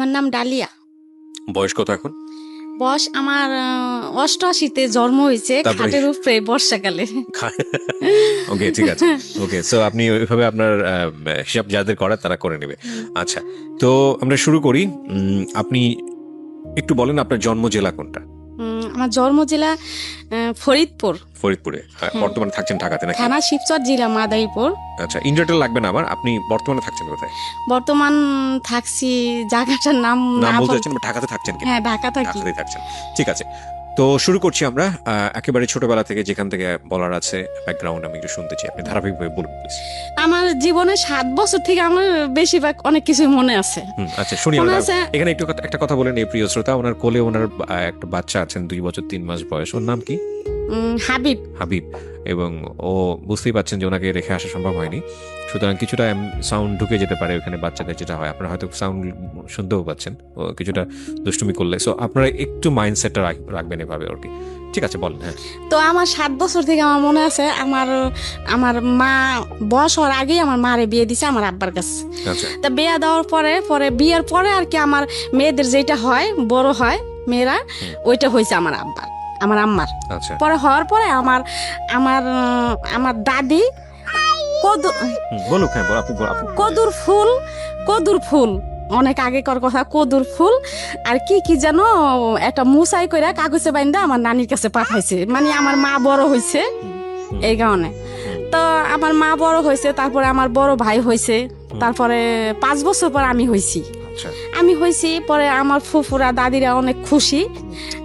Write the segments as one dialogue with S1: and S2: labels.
S1: আমার নাম ডালিয়া।
S2: বয়স কত এখন?
S1: বয়স আমার 88-তে জন্ম হয়েছে,
S2: তারপরে?
S1: খাটের উপরে বর্ষাকালে।
S2: ওকে, ঠিক আছে। ওকে, সো আপনি ওইভাবে আপনার হিসাব যাদের করার তারা করে নেবে। আচ্ছা, তো আমরা শুরু করি। আপনি একটু বলেন আপনার জন্ম জেলা কোনটা?
S1: আমার জন্ম জেলা ফরিদপুর,
S2: ফরিদপুরে। বর্তমানে থাকছেন ঢাকাতে নাকি?
S1: থানা শিবচর, জেলা মাদারীপুর।
S2: আচ্ছা, ইন্ডিয়াটা লাগবে না আমার। আপনি বর্তমানে থাকছেন কোথায়?
S1: বর্তমান থাকছি জায়গাটার নাম
S2: নাম
S1: না
S2: বলতে চাচ্ছেন, ঢাকাতে থাকছেন কি?
S1: হ্যাঁ, ঢাকা থাকি।
S2: ঢাকাতেই থাকছেন, ঠিক আছে। তো শুরু করছি আমরা একেবারে ছোটবেলা থেকে, যেখান থেকে বলার আছে ব্যাকগ্রাউন্ড আমি একটু শুনতে চাই। আপনি ধারাবাহিকভাবে বলুন প্লিজ।
S1: আমার জীবনে 7 বছর থেকে আমার বেশিরভাগ অনেক কিছু মনে আছে।
S2: আচ্ছা, শুনি
S1: মনে
S2: আমরা।
S1: আছে।
S2: এখানে একটু একটা কথা বলেন এই প্রিয় শ্রোতা, ওনার কোলে ওনার একটা বাচ্চা আছেন 2 বছর 3 মাস বয়স। ওর নাম কি?
S1: হাবিব।
S2: হাবিব। এবং ও বুঝতেই পারছেন যে ওনাকে রেখে আসা সম্ভব হয়নি, সুতরাং কিছুটা সাউন্ড ঢুকে যেতে পারে ওখানে বাচ্চাদের, যেটা হয় আপনারা হয়তো সাউন্ড শুনতেও পাচ্ছেন ও কিছুটা দুষ্টুমি করলে। সো আপনারা একটু মাইন্ডসেটটা রাখবেন এভাবে আর কি। ঠিক আছে, বলেন। হ্যাঁ,
S1: তো আমার 7 বছর থেকে আমার মনে আছে, আমার মা বয়স হওয়ার আগেই আমার মারে বিয়ে দিছে আমার আব্বার কাছে।
S2: আচ্ছা,
S1: তা বিয়ে দেওয়ার পরে বিয়ের পরে আর কি আমার মেয়েদের যেটা হয়, বড় হয় মেয়েরা, ওইটা হয়েছে আমার আম্মার।
S2: আচ্ছা,
S1: পরে হওয়ার পরে আমার আমার আমার দাদি
S2: বলুক। হ্যাঁ, আপনি
S1: কদুর ফুল অনেক আগেকার কথা, কদুর ফুল আর কি যেন একটা মুসাই কইরা কাগজে বাইন্দা আমার নানির কাছে পাঠাইছে। মানে আমার মা বড় হয়েছে এই কারণে। তো আমার মা বড় হয়েছে, তারপরে আমার বড় ভাই হয়েছে, তারপরে 5 বছর পর আমি হয়েছি। পরে আমার ফুফুরা দাদিরা অনেক খুশি।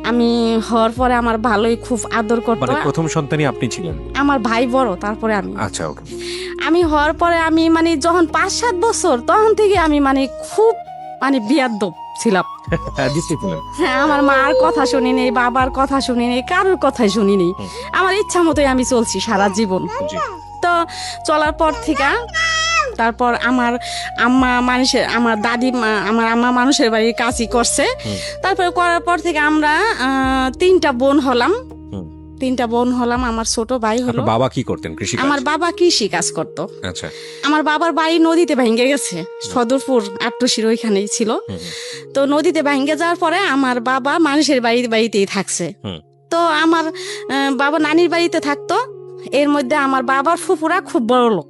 S1: আমি হওয়ার পরে আমার ভালোই খুব আদর করতো।
S2: মানে প্রথম সন্তানই আপনি ছিলেন?
S1: আমার ভাই বড়, তারপরে আমি।
S2: আচ্ছা, ওকে।
S1: আমি হওয়ার পরে আমি মানে যখন 5-7 বছর, তখন থেকে আমি মানে খুব বিয়াদ্দপ ছিলাম। হ্যাঁ, আমার মার কথা শুনি নেই, বাবার কথা শুনি নেই, কারোর কথাই শুনি নেই। আমার ইচ্ছা মতোই আমি চলছি সারা জীবন। তো চলার পর থেকে তারপর আমার আম্মা মানুষের বাড়ির কাজই করছে। তারপরে করার পর থেকে আমরা 3টা বোন হলাম। আমার ছোট ভাই হলো।
S2: বাবা কি করতেন? কৃষি?
S1: আমার বাবা কৃষি কাজ করতো।
S2: আচ্ছা।
S1: আমার বাবার বাড়ি নদীতে ভেঙে গেছে, সদরপুর আট্টশির ওইখানেই ছিল। তো নদীতে ভেঙে যাওয়ার পরে আমার বাবা মানুষের বাড়িতেই থাকছে। তো আমার বাবা নানির বাড়িতে থাকতো। এর মধ্যে আমার বাবার ফুফুরা খুব বড় লোক।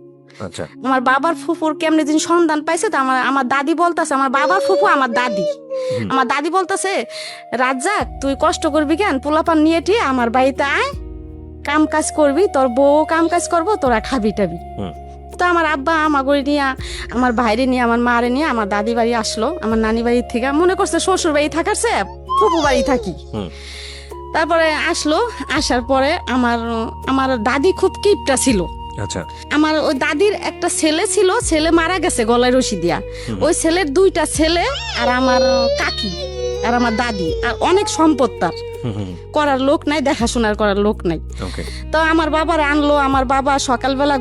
S2: আচ্ছা।
S1: আমার বাবার ফুফুর কেমনে দিন সন্ধান পাইছে, তো আমার দাদি বলতেছে, আমার বাবার ফুফু আমার দাদি বলতেছে, রাজ্জাক তুই কষ্ট করবি কেন, পোলাপান নিয়ে টি আমার বাড়িতে আয়, কাম কাজ করবি, তোর বউ কাম কাজ করবো, তোরা খাবি টাবি। তো আমার আব্বা আমাকে নিয়ে, আমার ভাইরে নিয়ে, আমার মারে নিয়ে আমার দাদি বাড়ি আসলো। আমার নানি বাড়ির থেকে মনে করছে শ্বশুর বাড়ি থাকারছে ফুফু বাড়ি থাকি। তারপরে আসার পরে আমার দাদি খুব কিপটা ছিল।
S2: আচ্ছা। আমার
S1: ওই দাদির একটা ছেলে মারা গেছে গলায় রশি দিয়া। ওই ছেলের 2টা ছেলে আর আমার কাকি আর আমার দাদি, আর অনেক সম্পদ তার, করার লোক নাই, দেখাশোনার করার লোক নাই। তো আমার বাবার আনলো। আমার বাবা সকালবেলা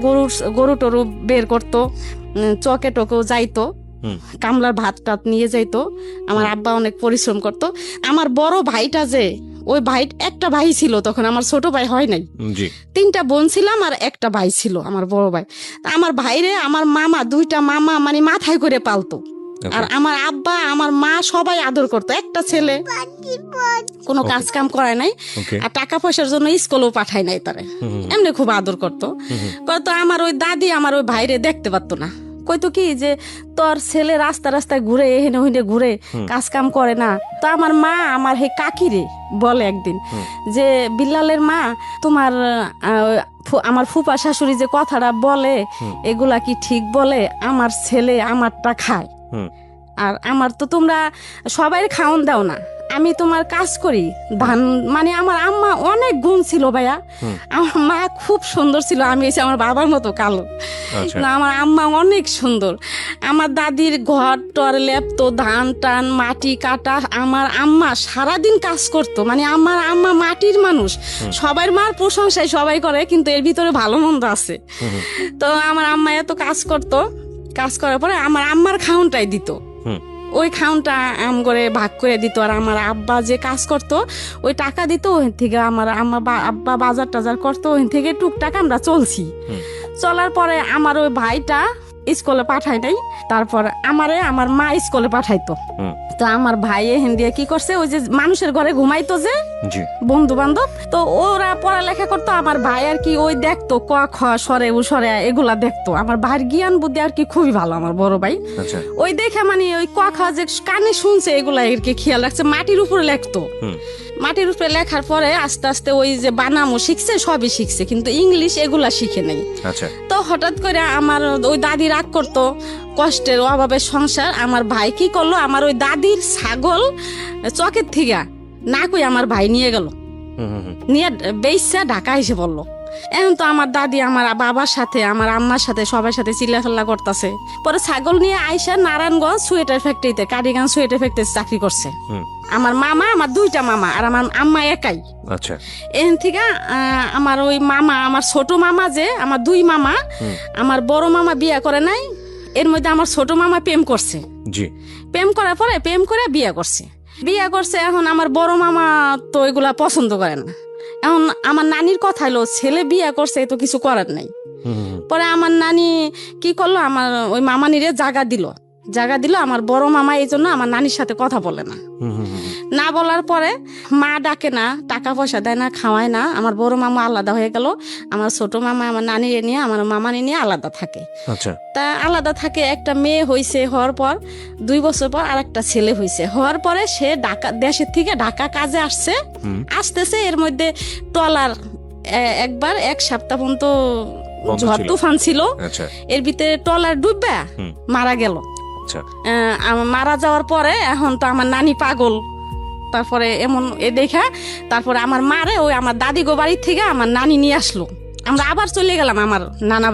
S1: গরু টরু বের করতো, চকে টকেও যাইতো, কামলার ভাত টাত নিয়ে যাইতো। আমার আব্বা অনেক পরিশ্রম করতো। আমার বড় ভাইটা ওই একটা ভাই ছিল তখন, আমার ছোট ভাই হয় নাই। 3টা বোন ছিলাম আর একটা ভাই ছিল আমার বড় ভাই। আমার ভাইরে আমার মামা 2টা মামা মানে মাথায় করে পালতো। আর আমার আব্বা আমার মা সবাই আদর করতো। একটা ছেলে কোনো কাজ কাম করায় নাই, আর টাকা পয়সার জন্য স্কুলেও পাঠায় নাই তারে, এমনি খুব আদর করতো। তো আমার ওই দাদি আমার ওই ভাইরে দেখতে পারতো না, কইতো কি যে তোর ছেলে রাস্তায় ঘুরে এহেনে ওহেনে ঘুরে, কাজ কাম করে না। তো আমার মা আমার হে কাকিরে বলে একদিন যে, বিল্লালের মা, তোমার আমার ফুপা শাশুড়ি যে কথাটা বলে এগুলা কি ঠিক বলে? আমার ছেলে আমারটা খায়, আর আমার তো তোমরা সবাই খাওন দাও না, আমি তোমার কাজ করি ধান। মানে আমার আম্মা অনেক গুণ ছিল ভাইয়া। আমার মা খুব সুন্দর ছিল, আমি এসে আমার বাবার মতো কালো না, আমার আম্মা অনেক সুন্দর। আমার দাদির ঘর টর লেপতো, ধান টান মাটি কাটা, আমার আম্মা সারাদিন কাজ করতো। মানে আমার আম্মা মাটির মানুষ। সবার মার প্রশংসায় সবাই করে, কিন্তু এর ভিতরে ভালো মন্দ আছে। তো আমার আম্মা এত কাজ করতো, কাজ করার পরে আমার আম্মার খাউনটাই দিত, ওই খাউনটা আম করে ভাগ করে দিত। আর আমার আব্বা যে কাজ করতো ওই টাকা দিত, ওই থেকে আমার আব্বা বাজার টাজার করতো, ওই থেকে টুকটাক আমরা চলছি। চলার পরে আমার ওই ভাইটা স্কুলে পাঠাই নাই। তারপর আমার মা স্কুলে পাঠাইতো। তো আমার ভাই এখান দিয়ে কি করছে, ওই যে মানুষের ঘরে ঘুমাইতো যে বন্ধু বান্ধব, তো ওরা পড়ালেখা করতো। আমার ভাই আর কি ওই দেখতো ক খ সরে উ সরে এগুলা দেখতো। আমার ভাইয়ের জ্ঞান বুদ্ধি আর কি খুবই ভালো, আমার বড় ভাই। ওই দেখে মানে ওই ক খ যে কানে শুনছে এগুলা আর কি খেয়াল রাখছে। মাটির উপরে লেখতো, মাটির উপরে লেখার পরে আস্তে আস্তে ওই যে বানামও শিখছে, সবই শিখছে, কিন্তু ইংলিশ এগুলা শিখে নেই। তো হঠাৎ করে আমার ওই দাদি রাগ করতো, কষ্টের অভাবের সংসার। আমার ভাই কি করলো, আমার ওই দাদির ছাগল চকের থেকে না কই আমার ভাই নিয়ে গেল, নিয়ে বেইসা ঢাকা এসে বললো। এখন তো আমার দাদি আমার বাবার সাথে আমার আম্মার সাথে সবার সাথে চিল্লাফাল্লা করতেছে। পরে ছাগল নিয়ে আইসা নারায়ণগঞ্জ সোয়েটার ফ্যাক্টরিতে, কারিগঞ্জ সোয়েটার ফ্যাক্টরিতে চাকরি করছে। আমার মামা, আমার দুইটা মামা, আর আমার আম্মা একাই।
S2: আচ্ছা,
S1: এখান থেকে আমার ওই মামা, আমার ছোট মামা যে আমার দুই মামা, আমার বড় মামা বিয়ে করে নাই। এর মধ্যে আমার ছোট মামা প্রেম করছে। প্রেম করার পরে প্রেম করে বিয়ে করছে। এখন আমার বড় মামা তো এগুলা পছন্দ করে না। এখন আমার নানির কথা হলো, ছেলে বিয়ে করছে তো কিছু করার নাই। পরে আমার নানি কি করলো, আমার ওই মামানিরে জায়গা দিল। আমার বড় মামা এই জন্য আমার নানির সাথে কথা বলে না বলার পরে মা ডাকে না, টাকা পয়সা দেয় না, খাওয়ায় না। আমার বড় মামা আলাদা হয়ে গেল। আমার ছোট মামা আমার নানিরে নিয়ে, আমার মামানি নিয়ে আলাদা থাকে। তা আলাদা থাকে। একটা মেয়ে হয়েছে, হওয়ার পর 2 বছর পর আর একটা ছেলে হয়েছে। হওয়ার পরে সে ঢাকা, দেশের থেকে ঢাকা কাজে আসতেছে। এর মধ্যে ট্রলার একবার 1 সপ্তাহ পর্যন্ত ঝড় তুফান ছিল। এর ভিতরে ট্রলার ডুববে মারা গেল। মারা যাওয়ার পরে এখন তো আমার নানি পাগল। তারপরে এমন দেখা তারপরে আমার মারে ওই আমার দাদি গো বাড়ির থেকে আমার নানি নিয়ে আসলো। আমরা আবার চলে গেলাম আমার নানা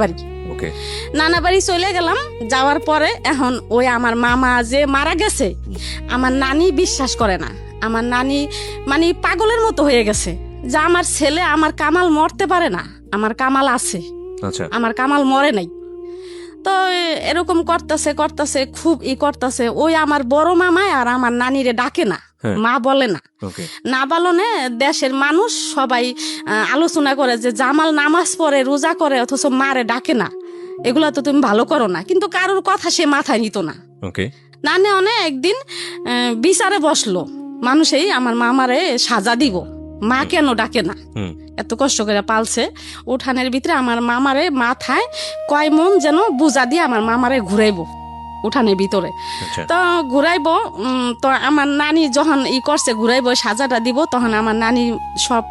S1: বাড়ি চলে গেলাম। যাওয়ার পরে এখন ওই আমার মামা যে মারা গেছে, আমার নানি বিশ্বাস করে না। আমার নানি মানে পাগলের মতো হয়ে গেছে যে আমার ছেলে, আমার কামাল মরতে পারে না, আমার কামাল আছে, আমার কামাল মরে নাই। তো এরকম করতেছে খুব করতেছে। ওই আমার বড় মামায় আর আমার নানিরে ডাকে না, মা বলে না বলনে দেশের মানুষ সবাই আলোচনা করে যে জামাল নামাজ পড়ে, রোজা করে, অথচ মারে ডাকে না, এগুলা তো তুমি ভালো করো না। কিন্তু কারোর কথা সে মাথায় নিত না। নানে অনেক একদিন বিচারে বসলো, মানুষই আমার মামারে সাজা দিব, মা কেন ডাকে না, এত কষ্ট করে পালছে। উঠানের ভিতরে আমার মামারে মাথায় কয় মন যেন বুঝা দিয়ে আমার মামারে ঘুরাইবো উঠানের ভিতরে। তো ঘুরাইবো, তো আমার নানি যখন করছে ঘুরাইবো, সাজাটা দিব, তখন আমার নানি সব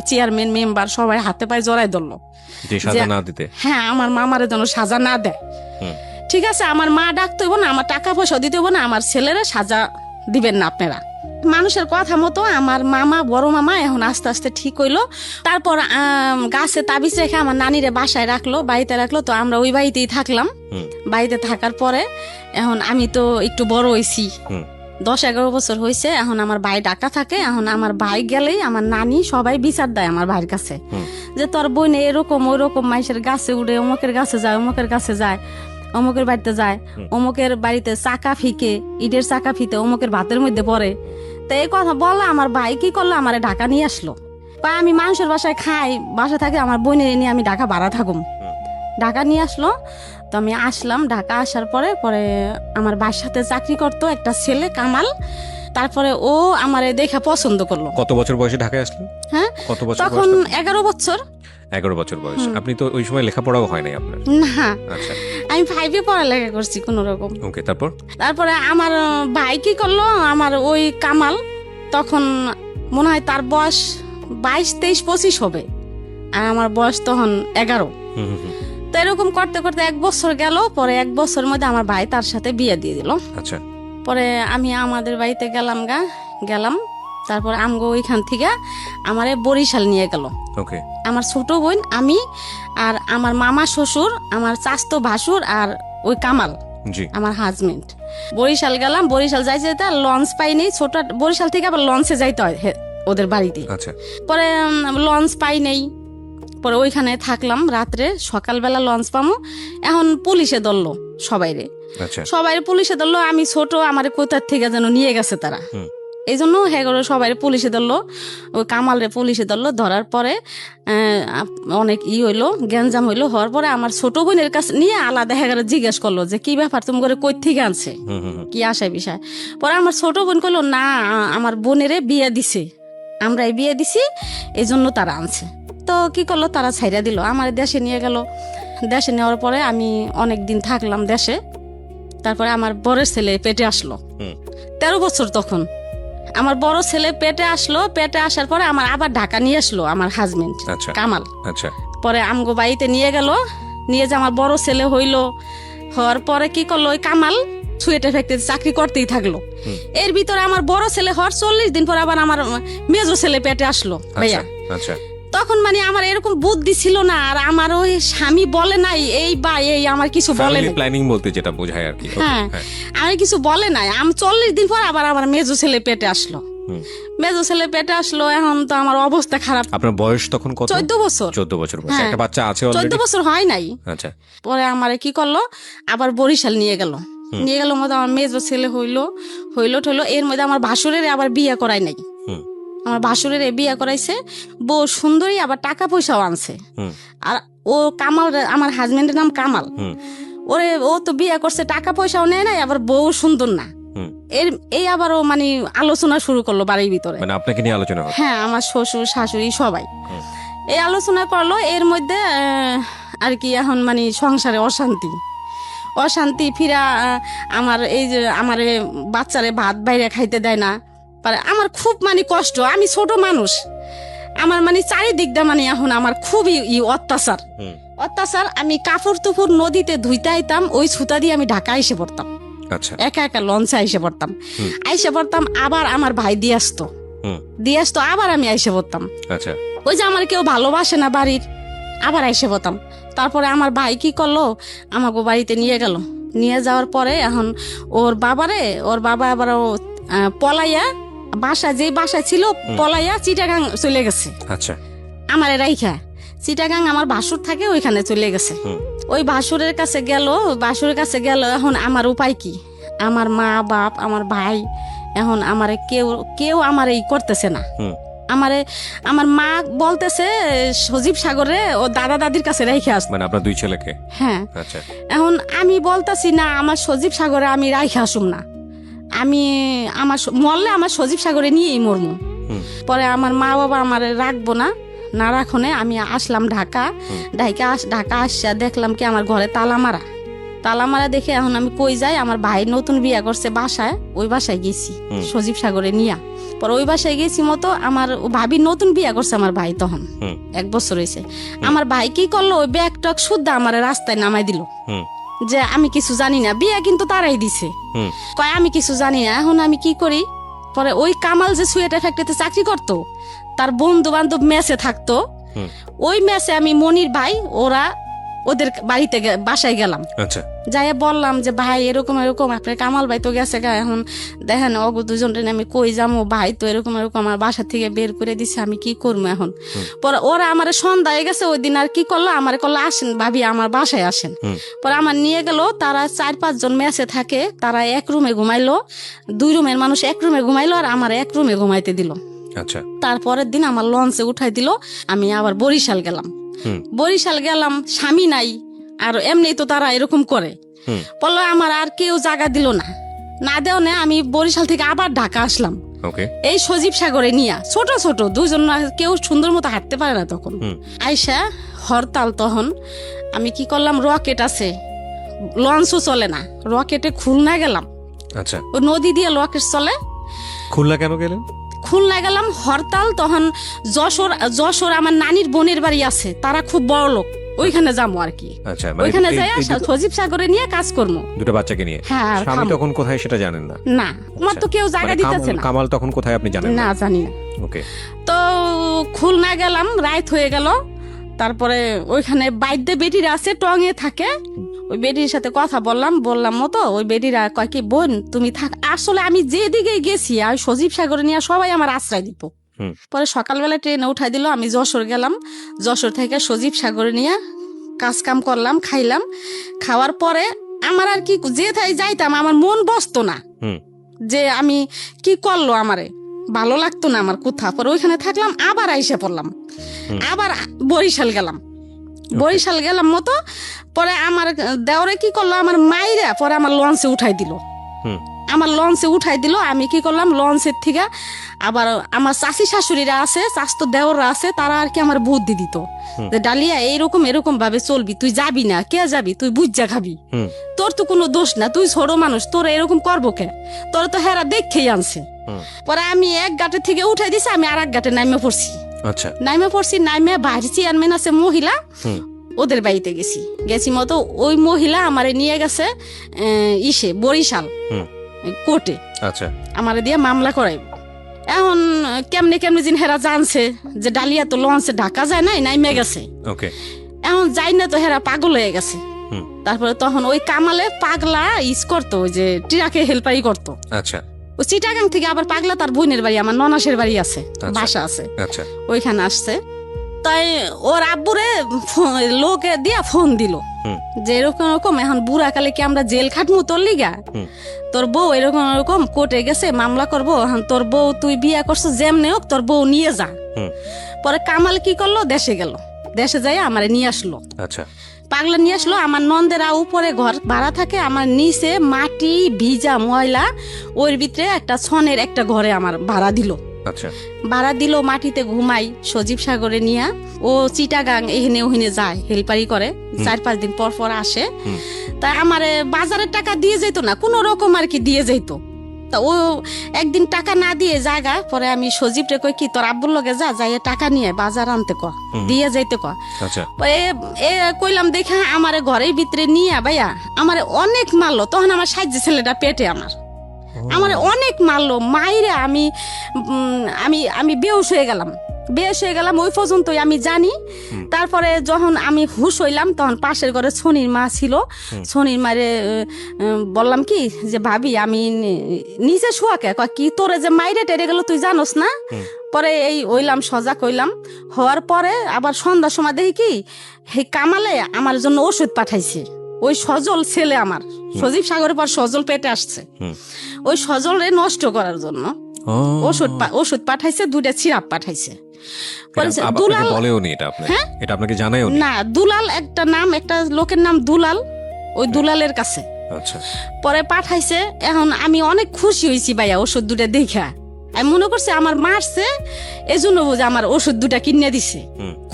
S1: চেয়ারম্যান মেম্বার সবাই হাতে পায়ে জড়াই ধরলো, হ্যাঁ আমার মামারে যেন সাজা না দেয়। ঠিক আছে, আমার মা ডাকতে হইব না, আমার টাকা পয়সা দিতে হইব না, আমার ছেলেরা সাজা দিবেন না আপনারা। মানুষের কথা মতো আমার মামা, বড় মামা এখন আস্তে আস্তে ঠিক হইলো। তারপর গাছে তাবিজ রেখে আমার নানিরে বাসায় রাখলো, বাড়িতে রাখলো। তো আমরা ওই বাড়িতেই থাকলাম। বাড়িতে থাকার পরে এখন আমি তো একটু বড় হয়েছি, 10-11 বছর হয়েছে। এখন আমার ভাই ঢাকা থাকে। এখন আমার ভাই গেলেই আমার নানি সবাই বিচার দেয় আমার ভাইয়ের কাছে, যে তোর বোনে এরকম ওইরকম, মানুষের গাছে উঠে, অমুকের কাছে যায়, অমুকের কাছে যায়, অমুকের বাড়িতে যায়, অমুকের বাড়িতে চাকা ফিকে, ইটের চাকা ফিতে অমুকের ভাতের মধ্যে পড়ে। তো এই কথা বললো। আমার ভাই কি করলো, আমার ঢাকা নিয়ে আসলো। বা আমি মানুষের বাসায় খাই, বাসা থাকে, আমার বোনের নিয়ে আমি ঢাকা ভাড়া থাকুম। ঢাকা নিয়ে আসলো। তো আমি আসলাম। ঢাকা আসার পরে আমার ভাইয়ের সাথে চাকরি করতো একটা ছেলে কামাল। তারপরে ও আমারে দেখা পছন্দ করলো।
S2: কত বছর বয়সে ঢাকায় আসলেন?
S1: হ্যাঁ,
S2: কত বছর?
S1: তখন 11 বছর।
S2: 11 বছর বয়স। আপনি তো ওই সময় লেখাপড়াও হয় নাই আপনার?
S1: না, আচ্ছা, আমি 5-এ পড়ালেখা করছি কোন রকম।
S2: ওকে,
S1: তারপরে আমার ভাই কি করলো, আমার ওই কামাল তখন মনে হয় তার বয়স 22, 23, 25 হবে, আর আমার বয়স তখন 11। তো এরকম করতে করতে 1 বছর গেল। পরে 1 বছরের মধ্যে আমার ভাই তার সাথে বিয়ে দিয়ে দিল।
S2: আচ্ছা,
S1: পরে আমি আমাদের বাড়িতে গেলাম। তারপর আমগো ওইখান থেকে আমারে বরিশাল নিয়ে গেল। আমার ছোট বোন, আমি, আর আমার মামা শ্বশুর, আমার চাচতো ভাসুর, আর ওই কামাল আমার হাজবেন্ড। বরিশাল গেলাম। বরিশাল যাইতে লঞ্চ পাইনি। ছোট বরিশাল থেকে আবার লঞ্চে যাইতে হয় ওদের বাড়িতে। পরে লঞ্চ পাই নেই। পরে ওইখানে থাকলাম রাত্রে। সকালবেলা লঞ্চ পামো। এখন পুলিশে ধরলো সবাই পুলিশে ধরলো। আমি ছোট, আমার কোথার থেকে যেন নিয়ে গেছে তারা। এই জন্য হ্যাঁ সবাই পুলিশে ধরলো, ওই কামালরে পুলিশে ধরলো। ধরার পরে অনেক হইলো, গ্যাঞ্জাম হইলো। হওয়ার পরে আমার ছোট বোনের কাছে নিয়ে আলাদা হ্যাঁ জিজ্ঞেস করলো যে কি ব্যাপার, তুমি করে কই থেকে আনছে, কি আশায় বিষয়। পরে আমার ছোট বোন কইলো না, আমার বোনেরে বিয়ে দিছে, আমরা বিয়ে দিছি, এই জন্য তারা আনছে। তো কি করলো, তারা ছাইরা দিল, আমার দেশে নিয়ে গেল। দেশে নেওয়ার পরে আমি অনেক দিন থাকলাম দেশে। তারপরে আমার বড় ছেলে পেটে আসলো, 13 বছর তখন। আমার বড় ছেলে পেটে আসলো, পেটে আসার পরে আমার আবার ঢাকা নিয়ে আসলো আমার হাজবেন্ড কামাল।
S2: আচ্ছা,
S1: পরে আমগো বাড়িতে নিয়ে গেল, নিয়ে যে আমার বড় ছেলে হইলো। হওয়ার পরে কি করলো, ওই কামাল সুয়েটার ফ্যাক্টরিতে চাকরি করতেই থাকলো। এর ভিতরে আমার বড় ছেলে হওয়ার 40 দিন পর আবার আমার মেজো ছেলে পেটে আসলো ভাইয়া।
S2: আচ্ছা,
S1: তখন মানে আমার এরকম বুদ্ধি ছিল না, আর আমার ওই স্বামী বলে নাই এই বা এই, আমার কিছু বলে নাই।
S2: প্ল্যানিং বলতে যেটা বোঝায় আর কি।
S1: হ্যাঁ, আমি কিছু বলে নাই। আমি 40 দিন পর আবার আমার মেজো ছেলে পেটে আসলো। মেজো ছেলে পেটে আসলো, এখন তো আমার অবস্থা খারাপ।
S2: আপনার বয়স তখন কত?
S1: 14 বছর।
S2: 14 বছর বয়স, একটা বাচ্চা আছে অলরেডি?
S1: 14 বছর হয় নাই।
S2: আচ্ছা।
S1: পরে আমারে কি করলো, আবার বরিশাল নিয়ে গেল। নিয়ে গেল মধ্যে আমার মেজো ছেলে হইলো ঠইলো। এর মধ্যে আমার ভাসুরের আবার বিয়ে করাই নাই। আমার ভাসুরের বিয়ে করাইছে, বউ সুন্দরী, আবার টাকা পয়সাও আনছে। আর ও কামাল, আমার হাজবেন্ডের নাম কামাল। ওরে ও তো বিয়ে করছে, টাকা পয়সাও নেয় নাই, আবার বউ সুন্দর না। এই আবার ও মানে আলোচনা শুরু করলো বাড়ির ভিতরে,
S2: মানে আপনাকে নিয়ে আলোচনা হয়?
S1: হ্যাঁ, আমার শ্বশুর শাশুড়ি সবাই এই আলোচনা করলো। এর মধ্যে আর কি এখন মানে সংসারে অশান্তি ফিরা। আমার এই যে আমার বাচ্চারে ভাত বাইরে খাইতে দেয় না, আমার খুব মানে কষ্ট। আমি ছোট মানুষ, আমার মানে চারিদিক দিয়ে মানে এখন আমার খুবই অত্যাচার। আমি কাপড় তুপুর নদীতে ধুইতে আইতাম, ওই ছুতা দিয়ে আমি ঢাকা এসে পড়তাম।
S2: আচ্ছা।
S1: একা লঞ্চে আইসে পড়তাম। আবার আমার ভাই দিয়ে আসতো, আবার আমি আইসে পড়তাম।
S2: আচ্ছা।
S1: ওই যে আমার কেউ ভালোবাসে না বাড়ির, আবার আইসে পড়তাম। তারপরে আমার ভাই কি করলো, আমাকে বাড়িতে নিয়ে গেল। নিয়ে যাওয়ার পরে এখন ওর বাবা আবার পলাইয়া যে বাসায় ছিল, পলাইয়া চিটাগাং চলে গেছে।
S2: আচ্ছা।
S1: আমার রাইখা চিটাগাং আমার ভাসুর থাকে, ওইখানে চলে গেছে। ওই ভাসুরের কাছে গেল। এখন আমার উপায় কি? আমার মা বাপ, আমার ভাই, এখন আমারে কেউ আমার এই করতেছে না। আমার মা বলতেছে সজীব সাগরে ও দাদা দাদির কাছে রেখে আসতে,
S2: মানে আপনার 2 ছেলেকে?
S1: হ্যাঁ।
S2: আচ্ছা।
S1: এখন আমি বলতাছি না, আমার সজীব সাগরে আমি রাইখে আসুম না, আমি মরলে আমার সজীব সাগরে নিয়েই মরমু। পরে আমার মা বাবা আমার রাখবো না রাখনে আমি আসলাম ঢাকা আসা দেখলাম কি আমার ঘরে তালা মারা দেখে এখন আমি কই যাই, আমার ভাই নতুন বিয়ে করছে বাসায়, ওই বাসায় গেছি সজীব সাগরে নিয়া। পরে ওই বাসায় গেছি মতো, আমার ভাবি নতুন বিয়ে করছে আমার ভাই, তখন 1 বছর হয়েছে। আমার ভাই কি করলো, ওই ব্যাগ টক শুদ্ধ আমার রাস্তায় নামাই দিল, যে আমি কিছু জানি না। বিয়ে কিন্তু তারাই দিছে, কয় আমি কিছু জানি না। এখন আমি কি করি? পরে ওই কামাল যে সুয়েটার ফ্যাক্টরিতে চাকরি করতো, তার বন্ধু বান্ধব মেসে থাকতো, ওই মেসে আমি মনির ভাই ওদের বাড়িতে বাসায় গেলাম।
S2: আচ্ছা।
S1: যাই বললাম যে ভাই এরকম আপনার কামাল ভাই তো গেছে গা, এখন দেখেন অগো দুজনটা আমি কই যাবো, ভাই তো এরকম আমার বাসা থেকে বের করে দিছে, আমি কি করবো এখন? পরে ওরা আমার সন্ধ্যা হয়ে গেছে ওই দিন, আর কি করলো, আমার করলো আসেন ভাবি আমার বাসায় আসেন। পরে আমার নিয়ে গেল, তারা 4-5 জন মেসে থাকে, তারা 1 রুমে ঘুমাইলো, 2 রুমের মানুষ 1 রুমে ঘুমাইলো, আর আমার 1 রুমে ঘুমাইতে দিল।
S2: আচ্ছা।
S1: তারপরের দিন আমার লঞ্চে উঠাই দিল, আমি আবার বরিশাল গেলাম। স্বামী নাই, আর এমনি তো তারা এরকম করে। বললো আমার আর কেউ জায়গা দিল না দেও না, আমি বরিশাল থেকে আবার ঢাকা আসলাম। এই সজীব সাগরে নিয়া ছোট 2 জন, কেউ সুন্দর মতো হাঁটতে পারে না তখন। আইসা হরতাল, তখন আমি কি করলাম, রকেট আছে, লঞ্চও চলে না, রকেটে খুলনা গেলাম।
S2: আচ্ছা।
S1: ওই নদী দিয়ে রকেট চলে।
S2: খুলনা কেন গেলেন?
S1: খুলনা গেলাম হরতাল, তখন যশোর আমার নানির বোনের বাড়ি আছে, তারা খুব বড় লোক, ওইখানে যাবো আর কি।
S2: আচ্ছা।
S1: ওইখানে যাই সজীব সাগরে নিয়ে কাজ করবো,
S2: 2টা বাচ্চাকে নিয়ে।
S1: হ্যাঁ।
S2: স্বামী তখন কোথায় সেটা জানেন না?
S1: না, আমার তো কেউ জায়গা দিতেছে না।
S2: কামাল তখন কোথায় আপনি জানেন
S1: না? জানি না।
S2: ওকে।
S1: তো খুলনা গেলাম, রাত হয়ে গেল। তারপরে ওইখানে বাইদ্যে বেটিরা আছে, টঙে থাকে, ওই বেটির সাথে কথা বললাম মতো, ওই বেটিরা কয় কি, বোন তুমি থাক। আসলে আমি যেদিকে গেছি আর সজীব সাগরে নিয়ে সবাই আমার আশ্রয় দিত। পরে সকালবেলা ট্রেনে উঠাই দিল, আমি যশোর গেলাম। যশোর থেকে সজীব সাগরে নিয়ে কাজ কাম করলাম, খাইলাম। খাওয়ার পরে আমার আর কি যাইতাম, আমার মন বসতো না। যে আমি কি করলো আমারে, ভালো লাগতো না আমার কোথা। পরে ওইখানে থাকলাম, আবার আইসা পড়লাম, আবার বরিশাল গেলাম। বরিশাল গেলাম মতো, পরে আমার দেওরে কি করলো, আমার মাইরা পরে আমার লঞ্চে উঠাই দিল। আমার লঞ্চে উঠাই দিল, আমি কি করলাম, লঞ্চের থেকে আবার আমার চাচি শাশুড়িরা আছে, চাচতো দেওররা আছে, তারা আর কি আমার বুদ্ধি দিত যে ডালিয়া এইরকম এরকম ভাবে চলবি, তুই যাবি না, কে যাবি, তুই বুঝা খাবি, তোর তো কোনো দোষ না, তুই ছোট মানুষ, তোর এরকম করবো কে, তোর তো হেরা দেখেই আনছে। পরে আমি এক ঘাটে থেকে উঠাই দিছি, আমি আর এক ঘাটে নাইমে পড়ছি।
S2: আচ্ছা,
S1: নাইমে পড়ছি, নাইমে বাইরে চেয়ারম্যান আছে মহিলা, ওদের বাড়িতে গেছি মতো, ওই মহিলা আমারে নিয়ে গেছে ইসে বরিশাল কোর্টে।
S2: আচ্ছা,
S1: আমারে দিয়ে মামলা করাইব। এখন কেমনে কেমনে জিন হেরা জানছে যে ডালিয়া তো লঞ্চে ঢাকা যায় নাই, নাইমে গেছে।
S2: ওকে,
S1: এখন যাই না তো হেরা পাগল হয়ে গেছে। তারপরে তখন ওই কামালে পাগলা করতো, ওই যে টিরাকে হেল্পারি করতো।
S2: আচ্ছা,
S1: ওই চিটাগাং থেকে আবার পাগলা তার বোনের বাড়ি, আমার ননাসের বাড়ি আছে, বাসা আছে,
S2: আচ্ছা,
S1: ওইখানে আসছে। তাই ওর আব্বুরে লোকে দিয়া ফোন দিল যে এরকম এরকম এখন বুড়া কালে কি আমরা জেল খাটমু তোর লিগা, তোর বউ এরকম এরকম কোর্টে গেছে, মামলা করবো, এখন তোর বউ তুই বিয়া করছো, যেমনি হোক তোর বউ নিয়ে যা। পরে কামাল কি করলো, দেশে গেল, দেশে যাই আমারে নিয়ে আসলো।
S2: আচ্ছা,
S1: পাগলা নিয়ে আসলো। আমার নন্দেরা উপরে ঘর ভাড়া থাকে, আমার নিচে মাটি ভিজা ময়লা, ওর ভিতরে একটা ছনের একটা ঘরে আমার ভাড়া দিল।
S2: আচ্ছা,
S1: ভাড়া দিল, মাটিতে ঘুমাই, সজীব সাগরে নিয়া। ও চিটাগাং এখানে ওখানে যায়, হেল্পারি করে, 4-5 দিন পর পর আসে। তাই আমারে বাজারের টাকা দিয়ে যেত না, কোনো রকম আর কি দিয়ে যেত। তা ও একদিন টাকা না দিয়ে জায়গা, পরে আমি সজীবরে কই কি তোর আব্বুর লগে যা, যাইয়ে টাকা নিয়ে বাজার আনতে ক, দিয়ে যাইতে ক।
S2: আচ্ছা,
S1: এ কইলাম দেখা আমারে ঘরের ভিতরে নিয়ে ভাইয়া আমারে অনেক মারলো। তখন আমার সাহায্য ছেলেটা পেটে আমার অনেক মারলো, মাইরে আমি আমি আমি বেহুশ হয়ে গেলাম। ওই পর্যন্তই আমি জানি। তারপরে যখন আমি হুশ হইলাম, তখন পাশের ঘরে সোনির মা ছিল। সোনির মারে বললাম কি যে ভাবি আমি নিচে শোয়াকে, কি তোরে যে মাইরে টেরে গেল তুই জানোস না। পরে এই হইলাম, সজাগ হইলাম। হওয়ার পরে আবার সন্ধ্যার সময় দেখি কি হে কামালে আমার জন্য ওষুধ পাঠাইছে। ওই সজল ছেলে আমার, সজীব সাগরের পর সজল পেটে আসছে, ওই সজলে নষ্ট করার জন্য ওষুধ পাঠাইছে, 2টা সিরাপ পাঠাইছে। দুলাল
S2: বলেও নি এটা, আপনি এটা আপনাকে জানায়ও নি?
S1: না, দুলাল একটা নাম, একটা লোকের নাম দুলাল, ওই দুলালের কাছে।
S2: আচ্ছা,
S1: পরে পাঠাইছে। এখন আমি অনেক খুশি হয়েছি ভাইয়া ওষুধ 2টা দেখা। আমি মনে করছি আমার মারছে, এজন্য বুঝে আমার ওষুধ 2টা কিনে দিছে।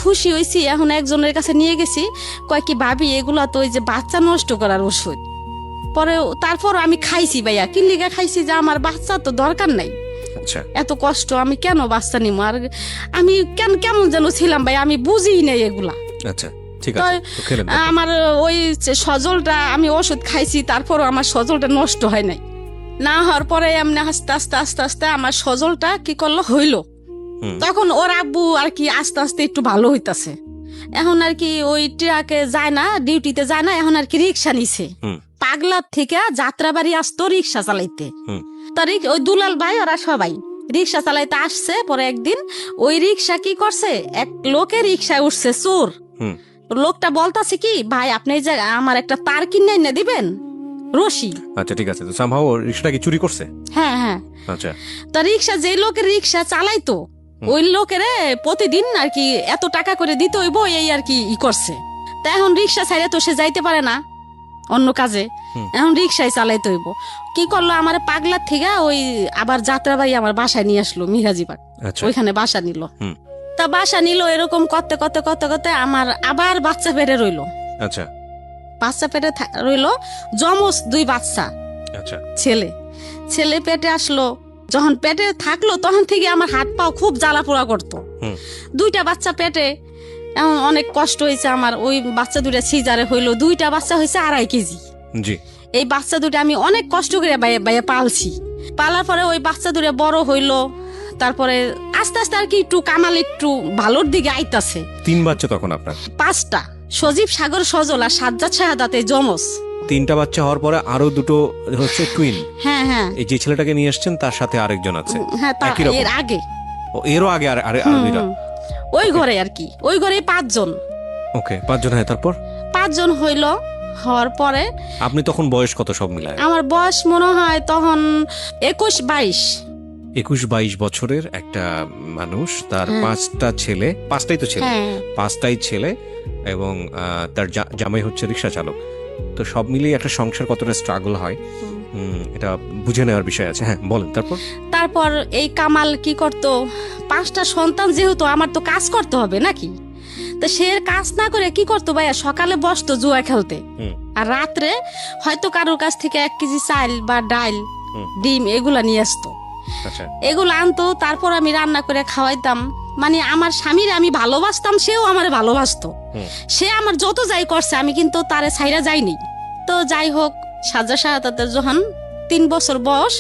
S1: খুশি হয়েছি। এখন একজনের কাছে নিয়ে গেছি, কয় কি ভাবি এগুলা তো ওই যে বাচ্চা নষ্ট করার ওষুধ। পরে তারপর আমি খাইছি ভাইয়া, কি লিগা খাইছি যে আমার বাচ্চা তো দরকার নাই, এত কষ্ট আমি কেন বাচ্চা নিব। আর আমি কেমন যেন ছিলাম ভাই, আমি বুঝি নাই এগুলা।
S2: আচ্ছা, ঠিক আছে।
S1: আমার ওই সজলটা আমি ওষুধ খাইছি, তারপরও আমার সজলটা নষ্ট হয় নাই। না হওয়ার পরে এমনি আস্তে আস্তে আস্তে আস্তে আমার সজলটা কি করলো, হইলো। তখন ওর আব্বু আর কি আস্তে আস্তে একটু ভালো হইতাছে। এখন আর কি ওই ট্রাকে যায় না, ডিউটিতে যায় না, এখন আর কি রিক্সা নিছে। পাগলার থেকে যাত্রাবাড়ি আসতো রিক্সা চালাইতে। তার ওই দুলাল ভাই ওরা সবাই রিক্সা চালাইতে আসছে। পরে একদিন ওই রিক্সা কি করছে, এক লোকের রিক্সায় উঠছে চোর। লোকটা বলতাছে কি ভাই আপনি যে আমার একটা তার কিনে এনে দিবেন, রশি।
S2: আচ্ছা, ঠিক আছে। তো সামহাও রিক্সাটা কি চুরি করছে?
S1: হ্যাঁ হ্যাঁ।
S2: আচ্ছা,
S1: তা রিক্সা যে লোকের রিক্সা চালাইতো, ওই লোকের প্রতিদিন আর কি এত টাকা করে দিতে হইব, এই আর কি করছে। তা এখন রিক্সা ছাড়ে তো সে যাইতে পারে না অন্য কাজে, এখন রিক্সায় চালাইতে হইব। কি করলো, আমার পাগলার থেকে ওই আবার যাত্রাবাড়ি আমার বাসায় নিয়ে আসলো, মিরাজিবাগ, ওইখানে বাসা নিল। তা বাসা নিল, এরকম করতে করতে করতে করতে আমার আবার বাচ্চা পেটে রইলো।
S2: আচ্ছা,
S1: বাচ্চা পেটে রইলো, জমজ 2 বাচ্চা।
S2: আচ্ছা,
S1: ছেলে পেটে আসলো। যখন পেটে থাকলো তখন থেকে আমার হাত পাও খুব জ্বালা পোড়া করতো। 2টা বাচ্চা পেটে, এখন অনেক কষ্ট হয়েছে আমার। ওই বাচ্চা 2টা সিজারে হইলো, 2টা বাচ্চা হয়েছে 2.5 কেজি। এই বাচ্চা 2টা আমি অনেক কষ্ট করে বাইয়ে পালছি। পালার পরে ওই বাচ্চা 2টা বড় হইলো। তারপরে আস্তে আস্তে আর কি একটু কামাল একটু ভালোর দিকে আইতাছে।
S2: 3 বাচ্চা তখন আপনার?
S1: 5টা। সজীব সাগর সজল আর সাজ্জাদ শাহাদাতে জমজ।
S2: 3টা বাচ্চা হওয়ার পরে আরো 2টো হচ্ছে টুইন।
S1: হ্যাঁ হ্যাঁ।
S2: এই যে ছেলেটাকে নিয়ে আসছেন তার সাথে আরেকজন আছে?
S1: হ্যাঁ, এর আগে।
S2: এরও আগে আর দুইটা ওই
S1: ঘরে আর কি, ওই ঘরে 5 জন।
S2: ওকে, 5 জন। হ্যাঁ, তারপর
S1: 5 জন হওয়ার পরে
S2: আপনি তখন বয়স কত সব মিলায়?
S1: আমার বয়স মনে হয় তখন 21-22।
S2: 21-22 বছরের একটা মানুষ, তার 5টা ছেলে, 5টাই তো ছেলে,
S1: হ্যাঁ
S2: 5টাই ছেলে, এবং তার জামাই হচ্ছে রিক্সা চালক। তো সব মিলিয়ে একটা সংসার কতটা স্ট্রাগল হয় এটা বুঝে নেওয়ার বিষয় আছে। হ্যাঁ বলেন তারপর।
S1: তারপর এই কামাল কি করতো, 5টা সন্তান যেহেতু আমার তো কাজ করতে হবে নাকি, তো সে কাজ না করে কি করতো ভাইয়া, সকালে বসতো জুয়া খেলতে, আর রাত্রে হয়তো কারোর কাছ থেকে 1 কেজি চাল বা ডাল ডিম এগুলা নিয়ে আসতো।
S2: আচ্ছা,
S1: এগুলো আনতো, তারপর আমি রান্না করে খাওয়াইতাম। মানে আমার স্বামীর আমি ভালোবাসতাম, সেও আমার ভালোবাসতো। সে আমার যত যাই করছে আমি কিন্তু তারে ছাইরা যাইনি। তো যাই হোক, সাজা শাহাদাতের যখন 3 বছর বয়স,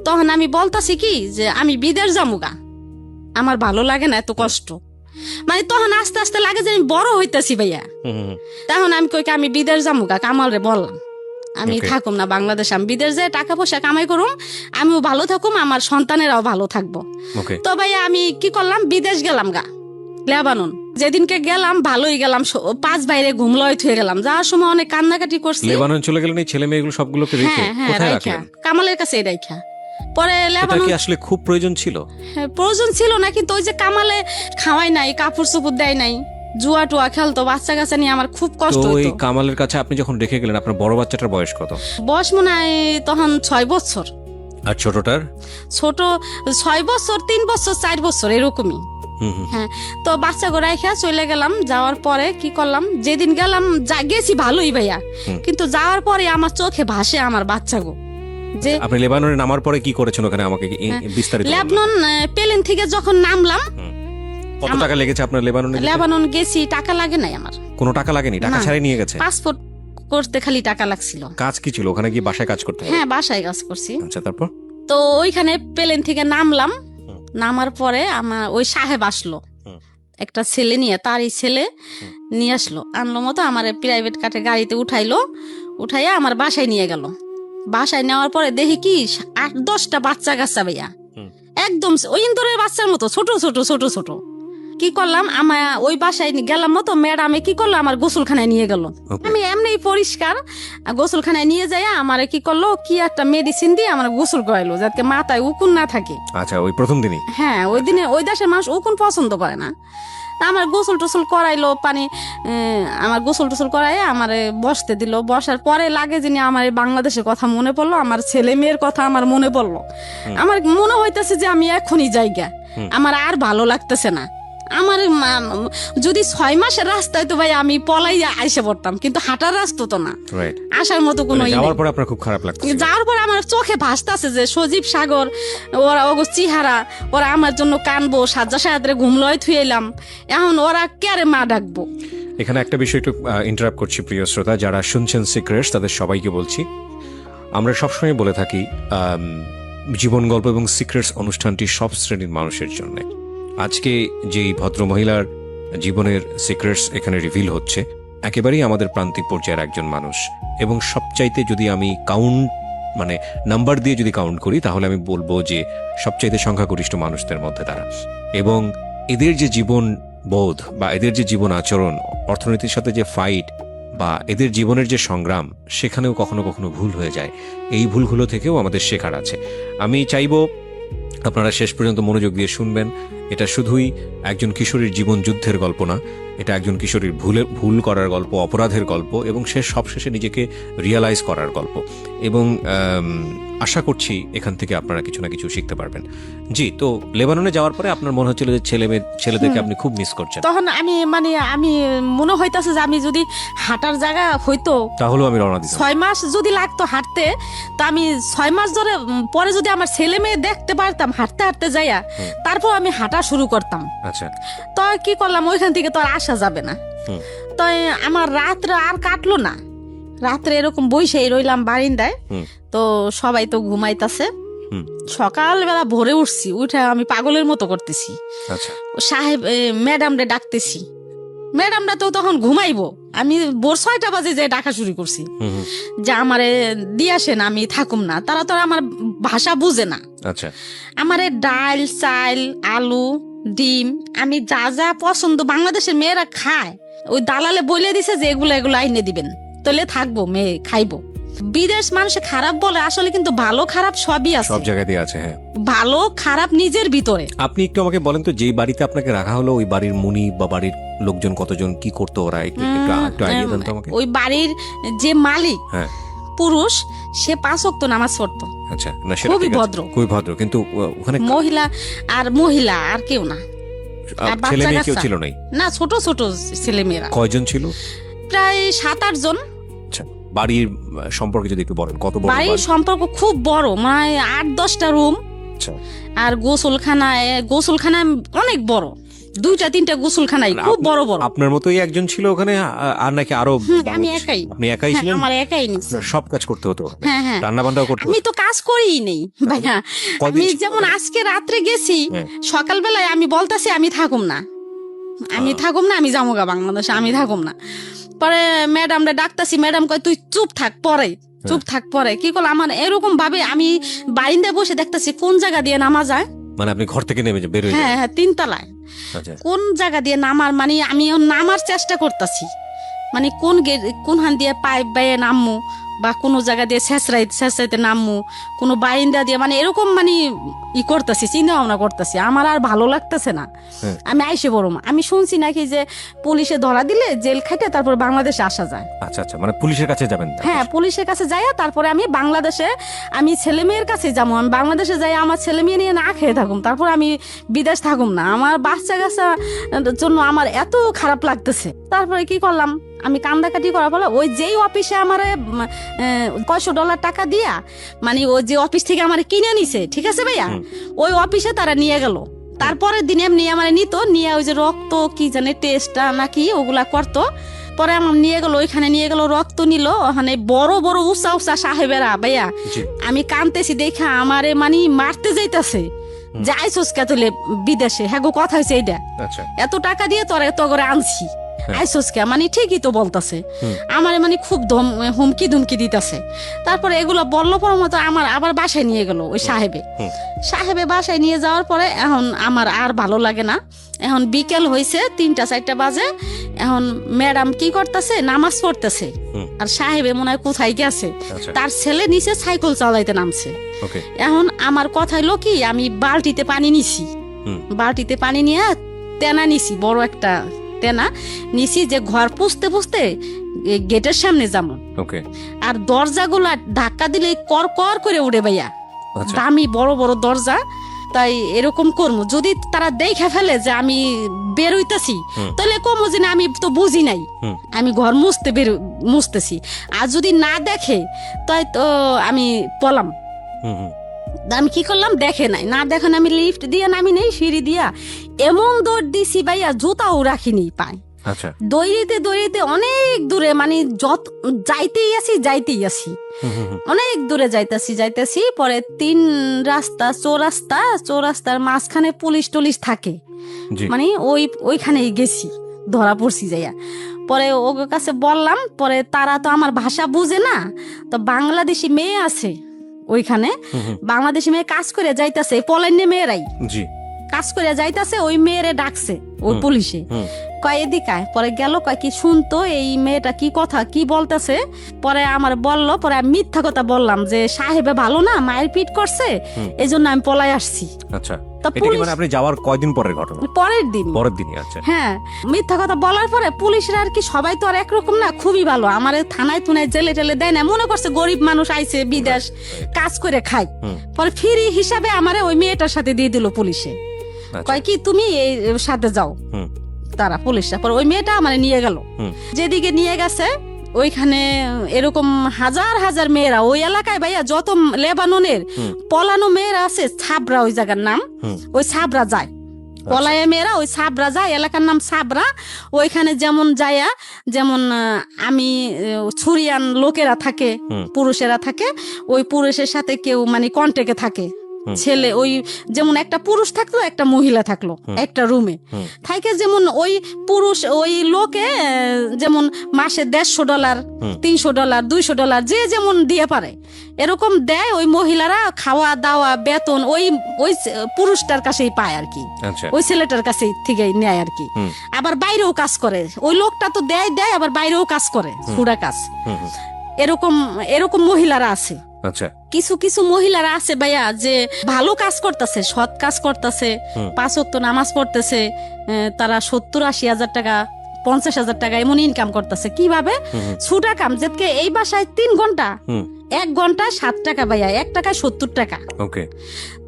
S1: তখন আমি বলতাছি কি যে আমি বিদেশ যামুগা, আমার ভালো লাগে না এত কষ্ট। মানে তখন আস্তে আস্তে লাগে যে আমি বড় হইতাছি ভাইয়া। তখন আমি কই আমি বিদেশ যামুগা, কামাল রে বললাম আমি থাকুম না বাংলাদেশে, আমি বিদেশ যেয়ে টাকা পয়সা কামাই করুম, আমিও ভালো থাকুম, আমার সন্তানেরাও ভালো থাকবো। তো ভাইয়া আমি কি করলাম, বিদেশ গেলাম গা, লেবানন। যেদিনকে গেলাম ভালোই গেলাম, 5 বাইরে ঘুমলয় থুয়ে গেলাম। যাওয়ার সময় অনেক কান্নাকাটি করছি।
S2: লেবানন চলে গেলেন এই ছেলে মেয়েগুলো সবগুলোকে রেখে? কোথায় রাখলেন?
S1: কামালের কাছে রাখা। পরে লেবানন
S2: কি আসলে খুব প্রয়োজন ছিল?
S1: প্রয়োজন ছিল না, কিন্তু ওই যে কামালে খাওয়াই নাই, কাপড় চোপড় দেয় নাই, জুয়া টুয়া খেলতো, বাচ্চা কাচ্চা নিয়ে আমার খুব কষ্ট হতো।
S2: ওই কামালের কাছে আপনি যখন রেখে গেলেন, আপনার বড় বাচ্চাটার বয়স কত?
S1: বয়স মনে হয় তখন 6 বছর।
S2: আর ছোটটার?
S1: ছোট 6 বছর, 3 বছর, 4 বছর এরকমই। হ্যাঁ, তো বাচ্চা গোড়ায় খেয়া চলে গেলাম। যাওয়ার পরে কি করলাম, যেদিন গেলাম গেছি ভালোই ভাইয়া, কিন্তু যাওয়ার পরে আমার চোখে ভাসে আমার বাচ্চা গো। যে
S2: আপনি লেবাননে নামার পরে কি করেছেন ওখানে, আমাকে বিস্তারিত বলুন।
S1: লেবানন প্লেন থেকে যখন নামলাম,
S2: কত টাকা লেগেছে আপনার লেবাননে?
S1: লেবানন গেছি, টাকা লাগে নাই আমার,
S2: কোনো টাকা লাগেনি, টাকা ছাড়াই নিয়ে গেছে?
S1: পাসপোর্ট করতে খালি টাকা লাগছিল।
S2: কাজ কি ছিল ওখানে গিয়ে? বাসায় কাজ করতে?
S1: হ্যাঁ বাসায় কাজ করছি।
S2: আচ্ছা, তারপর?
S1: তো ওইখানে প্লেন থেকে নামলাম, নামার পরে আমার ওই সাহেব আসলো, একটা ছেলে নিয়ে, তারই ছেলে নিয়ে আসলো, আনলো মতো আমার প্রাইভেট কারে গাড়িতে উঠাইয়া আমার বাসায় নিয়ে গেল। বাসায় নেওয়ার পরে দেখি কি 8-10টা বাচ্চা কাচ্চা ভাইয়া, একদম ওই ইন্দোরের বাচ্চার মতো ছোট ছোট ছোট ছোট। কি করলাম, আমার ওই বাসায় গেলাম মতো ম্যাডামে কি করলো, আমার গোসলখানায় নিয়ে গেল। আমি এমনি পরিষ্কার গোসলখানায় নিয়ে যাই, আমার কি করলো, কি একটা মেডিসিন দিয়ে আমার গোসল করাইলো যাতে মাথায় উকুন না থাকে।
S2: আচ্ছা, ওই প্রথম দিনই?
S1: হ্যাঁ, ওই দিনে ওই দেশের মানুষ উকুন পছন্দ করে না। আমার গোসল টোসল করাইলো, আমার গোসল টোসল করাই আমার বসতে দিল। বসার পরে লাগে যিনি আমার বাংলাদেশের কথা মনে পড়লো, আমার ছেলে মেয়ের কথা আমার মনে পড়লো। আমার মনে হইতেছে যে আমি এখনই যাইগা, আমার আর ভালো লাগতেছে না। আমার যদি 6 মাসের রাস্তায় তো ভাই আমি পলাইয়া আইসে পড়তাম, কিন্তু হাঁটার রাস্তা তো না, আসার মতো কোনো।
S2: যাওয়ার পরে আপনার খুব খারাপ লাগছে?
S1: যাওয়ার পরে আমার চোখে ভাসতেছে যে সজীব সাগর, ওরা ওগো চেহারা, ওরা আমার জন্য কানবো, সাজ্জা সাহায্যে ঘুমলয় থুয়েলাম, এখন ওরা কেরে মা ডাকবো।
S2: এখানে একটা বিষয় একটু ইন্টারাপ্ট করছি প্রিয় শ্রোতা, যারা শুনছেন সিক্রেটস তাদের সবাইকে বলছি, আমরা সবসময় বলে থাকি জীবন গল্প এবং সিক্রেটস অনুষ্ঠানটি সব শ্রেণীর মানুষের জন্য। আজকে যেই ভদ্রমহিলার জীবনের সিক্রেটস এখানে রিভিল হচ্ছে, একেবারেই আমাদের প্রান্তিক পর্যায়ের একজন মানুষ, এবং সবচাইতে যদি আমি নাম্বার দিয়ে যদি কাউন্ট করি, তাহলে আমি বলবো যে সবচাইতে সংখ্যাগরিষ্ঠ মানুষদের মধ্যে তারা। এবং এদের যে জীবন বোধ বা এদের যে জীবন আচরণ, অর্থনীতির সাথে যে ফাইট বা এদের জীবনের যে সংগ্রাম, সেখানেও কখনো কখনো ভুল হয়ে যায়। এই ভুলগুলো থেকেও আমাদের শেখার আছে। আমি চাইবো আপনারা শেষ পর্যন্ত মনোযোগ দিয়ে শুনবেন। এটা শুধুই একজন কিশোরীর জীবন যুদ্ধের গল্প না, এটা একজন কিশোরীর ভুল করার গল্প, অপরাধের গল্প, এবং সে সবশেষে নিজেকে রিয়ালাইজ করার গল্প। এবং আশা করছি এখান থেকে আপনারা কিছু না কিছু শিখতে পারবেন। জি, তো লেবাননে যাওয়ার পরে আপনার মনে হচ্ছিল যে ছেলেদেরকে আপনি খুব মিস করছেন?
S1: তখন আমি মনে হইতাছে যে আমি যদি হাঁটার জায়গা হইতো
S2: তাহলেও আমি রওনা দিতাম।
S1: 6 মাস যদি লাগতো হাঁটতে, তো আমি 6 মাস ধরে পরে যদি আমার ছেলে মেয়ে দেখতে পারতাম হাঁটতে হাঁটতে যাইয়া, তারপর আমি হাঁটা শুরু করতাম।
S2: আচ্ছা,
S1: তো কি করলাম, ওইখান থেকে তো আর আসা যাবে না। তো আমার রাত্রে আর কাটলো না, রাত্রে এরকম বইসেই রইলাম বারিন্দায়। তো সবাই তো ঘুমাইতাছে, সকালবেলা ভোরে উঠছি, উঠে আমি পাগলের মতো করতেছি। সাহেব ম্যাডামরে ডাকতেছি, ম্যাডামরা তো তখন ঘুমাইবো, আমি ভোর 6টা বাজে যে ডাকা শুরু করছি যে আমারে দিয়ে আসেন, আমি থাকুম না। তারা তো আমার ভাষা বুঝে না।
S2: আচ্ছা,
S1: আমারে ডাল, চাল, আলু, ডিম, আমি যা যা পছন্দ বাংলাদেশের মেয়েরা খায়, ওই দালালে বলে দিছে যে এগুলো আইনে দিবেন। তাহলে থাকবো, মেয়ে খাইবো। বিদেশ মানুষে খারাপ বলে, আসলে কিন্তু ভালো খারাপ সবই আছে,
S2: সব জায়গাতেই আছে। হ্যাঁ,
S1: ভালো খারাপ নিজের ভিতরে।
S2: আপনি একটু আমাকে বলেন তো, যেই বাড়িতে আপনাকে রাখা হলো ওই বাড়ির মুনি বা বাড়ির লোকজন কতজন, কি করতো ওরা, একটু আইডিয়া দেন তো আমাকে।
S1: ওই বাড়ির যে মালিক
S2: হ্যাঁ,
S1: পুরুষ, সে 5 ওয়াক্ত নামাজ পড়তো।
S2: আচ্ছা, না সেটা
S1: খুবই
S2: ঠিক আছে,
S1: ভদ্র।
S2: খুবই ভদ্র, কিন্তু ওখানে
S1: মহিলা আর কেউ না, আর
S2: ছেলে মেয়ে কেউ
S1: বাচ্চা
S2: ছিল নাই?
S1: না, ছোট ছোট ছেলে মেয়েরা।
S2: কয়জন ছিল?
S1: প্রায় 7-8 জন।
S2: আচ্ছা, বাড়ির সম্পর্কে যদি একটু বলেন, কত বড়
S1: বাড়ির
S2: বাড়ি?
S1: সম্পর্ক খুব বড়, মানে 8-10টা রুম।
S2: আচ্ছা,
S1: আর গোসলখানা অনেক বড়, 2-3টা গোসলখানাই খুব বড় বড়।
S2: আপনার মতোই একজন ছিল ওখানে, আর নাকি আরো?
S1: আমি একাই।
S2: আপনি একাই ছিলেন?
S1: আমার একাই নিছি।
S2: আপনার সব কাজ করতে হতো?
S1: হ্যাঁ হ্যাঁ,
S2: রান্না বান্নাও করতে
S1: আমি
S2: হতো?
S1: তো কাজ করিই নেই ভাইয়া।
S2: কয়দিন
S1: আমি
S2: ছিল?
S1: যেমন আজকে রাত্রে গেছি,
S2: হ্যাঁ।
S1: সকালবেলায় আমি বলতাছি আমি থাকুম না, আমি যামুগা বাংলাদেশে, আমি থাকুম না। পরে ম্যাডামরা ডাকতাছি, ম্যাডাম কয় তুই চুপ থাক, পরে কি করলো আমার এরকম ভাবে, আমি বারিন্দায় বসে দেখতাছি কোন জায়গা দিয়ে নামা যায়।
S2: মানে আপনি ঘর থেকে নেমে বের হয়ে
S1: হ্যাঁ হ্যাঁ, 3 তলায়।
S2: আচ্ছা,
S1: কোন জায়গা দিয়ে নামার, মানে আমি নামার চেষ্টা করতেছি, মানে কোন হান দিয়ে পাইপ বাইয়ে নামমু, বা কোনো জায়গা দিয়ে ছেঁচড়াইতে নামমু, কোনো বারিন্দা দিয়ে, মানে এরকম মানে করতেছি, চিন্তা ভাবনা করতেছি। আমার আর ভালো লাগতেছে না,
S2: হ্যাঁ।
S1: আমি আইসে বড়মা। আমি শুনছি নাকি যে পুলিশে ধরা দিলে জেল খাইতে তারপর বাংলাদেশে আসা যায়।
S2: আচ্ছা আচ্ছা, মানে পুলিশের কাছে যাবেন?
S1: হ্যাঁ, পুলিশের কাছে যাইয়া তারপরে আমি বাংলাদেশে, আমি ছেলে মেয়ের কাছে যাবো। আমি বাংলাদেশে যাই আমার ছেলে মেয়ে নিয়ে না খেয়ে থাকুম, তারপর আমি বিদেশ থাকুম না। আমার বাচ্চা কাচ্চার জন্য আমার এত খারাপ লাগতেছে। তারপরে কি করলাম, আমি কান্দাকাটি করার পরে ওই যেই অফিসে আমার $500 টাকা দিয়া, মানে ওই যে অফিস থেকে আমার কিনে নিছে, ঠিক আছে ভাইয়া, ওই অফিসে তারা নিয়ে গেল। তারপরের দিন এমনি আমার নিয়ে ওই যে রক্ত কি জানে টেস্টটা নাকি ওগুলা করতো। পরে আমার ওইখানে নিয়ে গেল, রক্ত নিল। ওখানে বড় বড় উঁচা সাহেবেরা ভাইয়া, আমি কানতেছি দেখা আমারে মানে মারতে যাইতাছে, যাইছস কে তুলে বিদেশে, হ্যাঁ গো কথা হয়েছে এইটা, এত টাকা দিয়ে তোরে তো করে আনছি, আইসোস কে, মানে ঠিকই তো বলতাছে আমার, মানে খুব হুমকি ধুমকি দিতেছে। তারপরে এগুলো বললো পর মতো আমার আবার বাসায় নিয়ে গেল ওই সাহেবে বাসায় নিয়ে যাওয়ার পরে এখন আমার আর ভালো লাগে না। এখন বিকেল হয়েছে 3-4 বাজে, এখন ম্যাডাম কি করতেছে, নামাজ পড়তেছে, আর সাহেবে মনে হয় কোথায় গেছে, তার ছেলে নিচে সাইকেল চালাইতে নামছে। এখন আমার কথা হলো কি, আমি বালতিতে পানি নিয়ে তেনা নিছি, বড় একটা তেনা নিছি, যে ঘর পুষতে পুষতে গেটের সামনে যাবো, আর দরজাগুলা ধাক্কা দিলে কর কর করে উড়ে ভাইয়া, দামি বড় বড় দরজা। তাই এরকম করবো, যদি তারা দেখে ফেলে যে আমি বের হইতেছি, তাহলে কমো যে না আমি তো বুঝি নাই, আমি ঘর মুছতেছি। আর যদি না দেখে তাই তো আমি পলাম। আমি কি করলাম, দেখে নাই, না দেখেন আমি লিফট দিয়ে নামি নেই, সিঁড়ি দিয়া এমন দৌড় দিছি ভাইয়া, জুতাও রাখিনি পাই। দৌড়িতে অনেক দূরে, মানে যাইতেই আছি অনেক দূরে যাইতেছি। পরে 3 রাস্তা চৌরাস্তার মাঝখানে পুলিশ টুলিশ থাকে, মানে ওইখানেই গেছি, ধরা পড়ছি যাইয়া। পরে ওর কাছে বললাম, পরে তারা তো আমার ভাষা বুঝে না, তো বাংলাদেশি মেয়ে আছে ওইখানে, বাংলাদেশি মেয়ে কাজ করে যাইতেছে, পলাইনে মেয়েরাই কাজ করে যাইতেছে, ওই মেয়েরে ডাকছে ওই পুলিশে, কয় এদিকায়। পরে গেল, কয় কি শুনতো এই মেয়েটা কি কথা কি বলতেছে। পরে আমার বললো, পরে আমি মিথ্যা কথা বললাম যে সাহেবে ভালো না, মায়ের পিট করছে, এই জন্য আমি পলাই আসছি।
S2: আপনি যাওয়ার কয়দিন পরের ঘটনা? পরের দিনই। আচ্ছা, হ্যাঁ,
S1: মিথ্যা কথা বলার পরে পুলিশরা আর কি, সবাই তো আর একরকম না, খুবই ভালো, আমার থানায় জেলে টেলে দেয় না, মনে করছে গরিব মানুষ আইছে বিদেশ কাজ করে খায়। পরে ফ্রি হিসাবে আমারে ওই মেয়েটার সাথে দিয়ে দিল পুলিশে, কয় কি তুমি এই সাথে যাও, তারা পুলিশরা। পরে ওই মেয়েটা আমার নিয়ে গেল, যেদিকে নিয়ে গেছে ওইখানে এরকম হাজার হাজার মেয়েরা ওই এলাকায় ভাইয়া, যত লেবাননের পলানো মেয়েরা আছে, ছাবরা ওই জায়গার নাম, ওই ছাবরা যায়, পলায়া মেয়েরা ওই ছাবরা যায়, এলাকার নাম ছাবরা। ওইখানে যেমন আমি ছুরিয়ান লোকেরা থাকে, পুরুষেরা থাকে, ওই পুরুষের সাথে কেউ মানে কন্টেকে থাকে, ছেলে ওই যেমন একটা পুরুষ থাকলো একটা মহিলা থাকলো একটা রুমে থাকে, যেমন ওই পুরুষ ওই লোকে যেমন মাসে $150, $300, $200 যে যেমন দিয়ে পারে এরকম দেয়। ওই মহিলারা খাওয়া দাওয়া বেতন ওই ওই পুরুষটার কাছেই পায় আর কি,
S2: আচ্ছা
S1: ওই ছেলেটার কাছে থেকে নেয় আর কি। আবার বাইরেও কাজ করে ওই লোকটা, তো দেয় আবার বাইরেও কাজ করে, সুড়া কাজ। এরকম এরকম মহিলারা আছে।
S2: আচ্ছা,
S1: কিছু কিছু মহিলারা আছে ভাইয়া যে ভালো কাজ করতেছে, সৎ কাজ করতেছে, 5 ওয়াক্ত নামাজ পড়তেছে, তারা 70-80 হাজার টাকা 50 হাজার টাকা এমন ইনকাম করতেছে। কিভাবে? ছুটা কাম, যেতে এই বাসায় 3 ঘন্টা, 1 ঘন্টায় 7 টাকা ভাইয়া, 1 টাকায় 70 টাকা।
S2: ওকে,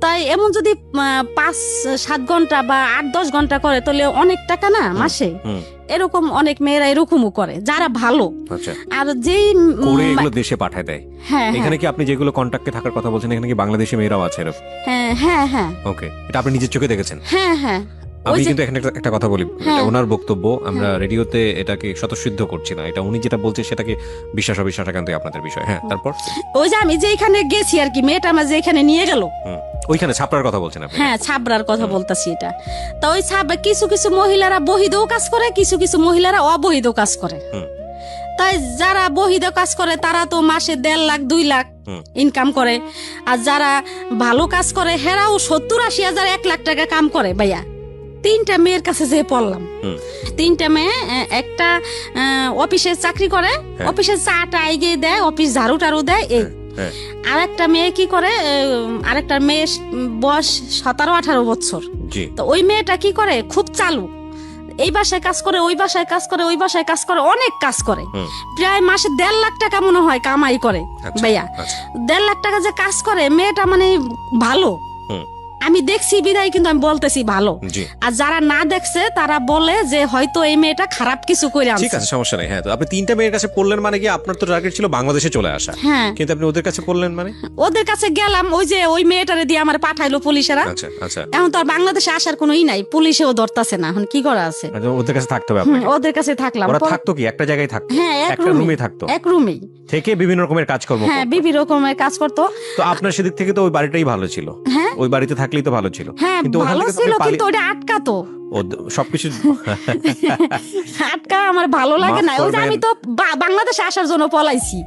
S1: তাই এমন যদি 5-7 ঘন্টা বা 8-10 ঘন্টা করে তাহলে অনেক টাকা না মাসে। এরকম অনেক মেয়েরা এরকমও করে যারা ভালো।
S2: আচ্ছা,
S1: আর যেই
S2: করে এগুলো দেশে পাঠায় দেয়।
S1: হ্যাঁ,
S2: এখানে কি আপনি যেগুলো কন্টাক্টে থাকার কথা বলছেন, এখানে কি বাংলাদেশি মেয়েরাও আছে এরকম?
S1: হ্যাঁ হ্যাঁ হ্যাঁ।
S2: ওকে, এটা আপনি নিজের চোখে দেখেছেন?
S1: হ্যাঁ হ্যাঁ।
S2: আমি কিন্তু এখানে একটা কথা বলি, ওনার বক্তব্য, আমরা রেডিওতে এটাকে স্বতঃসিদ্ধ করছি না, এটা উনি যেটা বলছে সেটাকে বিশ্বাস অবিশ্বাস একান্ত আপনাদের বিষয়। হ্যাঁ, তারপর
S1: ওই যে আমি যে এখানে গেছি আর কি, মেয়েটা আমার যে এখানে নিয়ে গেল,
S2: ওইখানে ছাপড়ার কথা বলছেন আপনি?
S1: হ্যাঁ, ছাবড়ার কথা বলতাছি এটা। তো ওই কিছু কিছু মহিলারা বহিদেও কাজ করে, কিছু কিছু মহিলারা অবহিদেও কাজ করে। তাই যারা বহিদে কাজ করে তারা তো মাসে 1.5 লাখ 2 লাখ ইনকাম করে, আর যারা ভালো কাজ করে হেরাও 70-80 হাজার 1 লাখ টাকা কাম করে ভাইয়া। 3টা মেয়ের কাছে যে পড়লাম, 3টা মেয়ে, একটা অফিসে চাকরি করে, অফিসে চাটা এগিয়ে দেয়, অফিস ঝাড়ু টাড়ু দেয় এই। আর একটা মেয়ে কি করে, আরেকটা মেয়ে বয়স 17-18 বছর। তো ওই মেয়েটা কি করে, খুব চালু, এই বাসায় কাজ করে, ওই বাসায় কাজ করে, ওই বাসায় কাজ করে, অনেক কাজ করে। প্রায় মাসে 1.5 লাখ টাকা মনে হয় কামাই করে ভাইয়া। 1.5 লাখ টাকা যে কাজ করে, মেয়েটা মানে ভালো। আমি দেখছি বিদায় কিন্তু আমি বলতেছি ভালো। আর যারা না দেখছে তারা বলে যে হয়তো এই মেয়েটা খারাপ কিছু করে আনছে।
S2: ঠিক আছে, সমস্যা নেই। হ্যাঁ, তো আপনি 3টা মেয়ের কাছে পড়লেন মানে কি আপনার তো টার্গেট ছিল বাংলাদেশে চলে আসা, কিন্তু আপনি ওদের কাছে পড়লেন মানে?
S1: ওদের কাছে গেলাম, ওই যে ওই মেয়েটারে দিয়ে আমার পাঠাইলো পুলিশেরা।
S2: আচ্ছা আচ্ছা,
S1: এখন তো আর বাংলাদেশে আসার কোনো নাই, পুলিশেও ধরতাছে না, এখন কি করা আছে?
S2: ওদের কাছে থাকতে হবে আপনাকে?
S1: ওদের কাছে থাকলাম।
S2: ওরা থাকতো কি একটা জায়গায় থাকতো?
S1: হ্যাঁ,
S2: একটা রুমে থাকতো,
S1: এক রুমেই
S2: থেকে বিভিন্ন রকমের কাজকর্ম।
S1: হ্যাঁ, বিভিন্ন রকমের কাজ করতো।
S2: তো আপনার সেদিক থেকে তো ওই বাড়িটাই ভালো ছিল, ওই বাড়িতে থাকলেই তো ভালো ছিল।
S1: কিন্তু ভালো ছিল, কিন্তু ওটা আটকাতো
S2: সবকিছু
S1: আটকা আমার ভালো লাগে না। ওই যে আমি তো বাংলাদেশে আসার জন্য পলাইছি,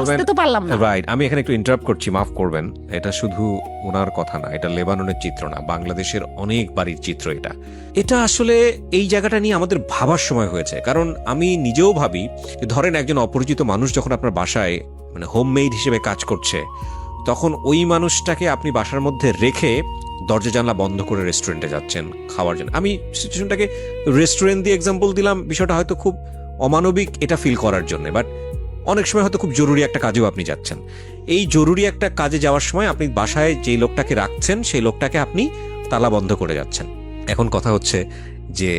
S1: আসতে তো পারলাম না।
S2: রাইট, আমি এখানে একটু ইন্টারাপ্ট করছি, মাফ করবেন। এটা শুধু ওনার কথা না, এটা লেবাননের চিত্র না, বাংলাদেশের অনেক বাড়ির চিত্র এটা। এটা আসলে এই জায়গাটা নিয়ে আমাদের ভাবার সময় হয়েছে, কারণ আমি নিজেও ভাবি যে ধরেন একজন অপরিচিত মানুষ যখন আপনার বাসায় মানে হোমমেড হিসেবে কাজ করছে, তখন ওই মানুষটাকে আপনি বাসার মধ্যে রেখে দরজা জানলা বন্ধ করে রেস্টুরেন্টে যাচ্ছেন খাওয়ার জন্য। আমি সিচুয়েশনটাকে রেস্টুরেন্ট দিয়ে এক্সাম্পল দিলাম, বিষয়টা হয়তো খুব অমানবিক এটা ফিল করার জন্য, বাট অনেক সময় হয়তো খুব জরুরি একটা কাজেও আপনি যাচ্ছেন। এই জরুরি একটা কাজে যাওয়ার সময় আপনি বাসায় যেই লোকটাকে রাখছেন সেই লোকটাকে আপনি তালা বন্ধ করে যাচ্ছেন। এখন কথা হচ্ছে যে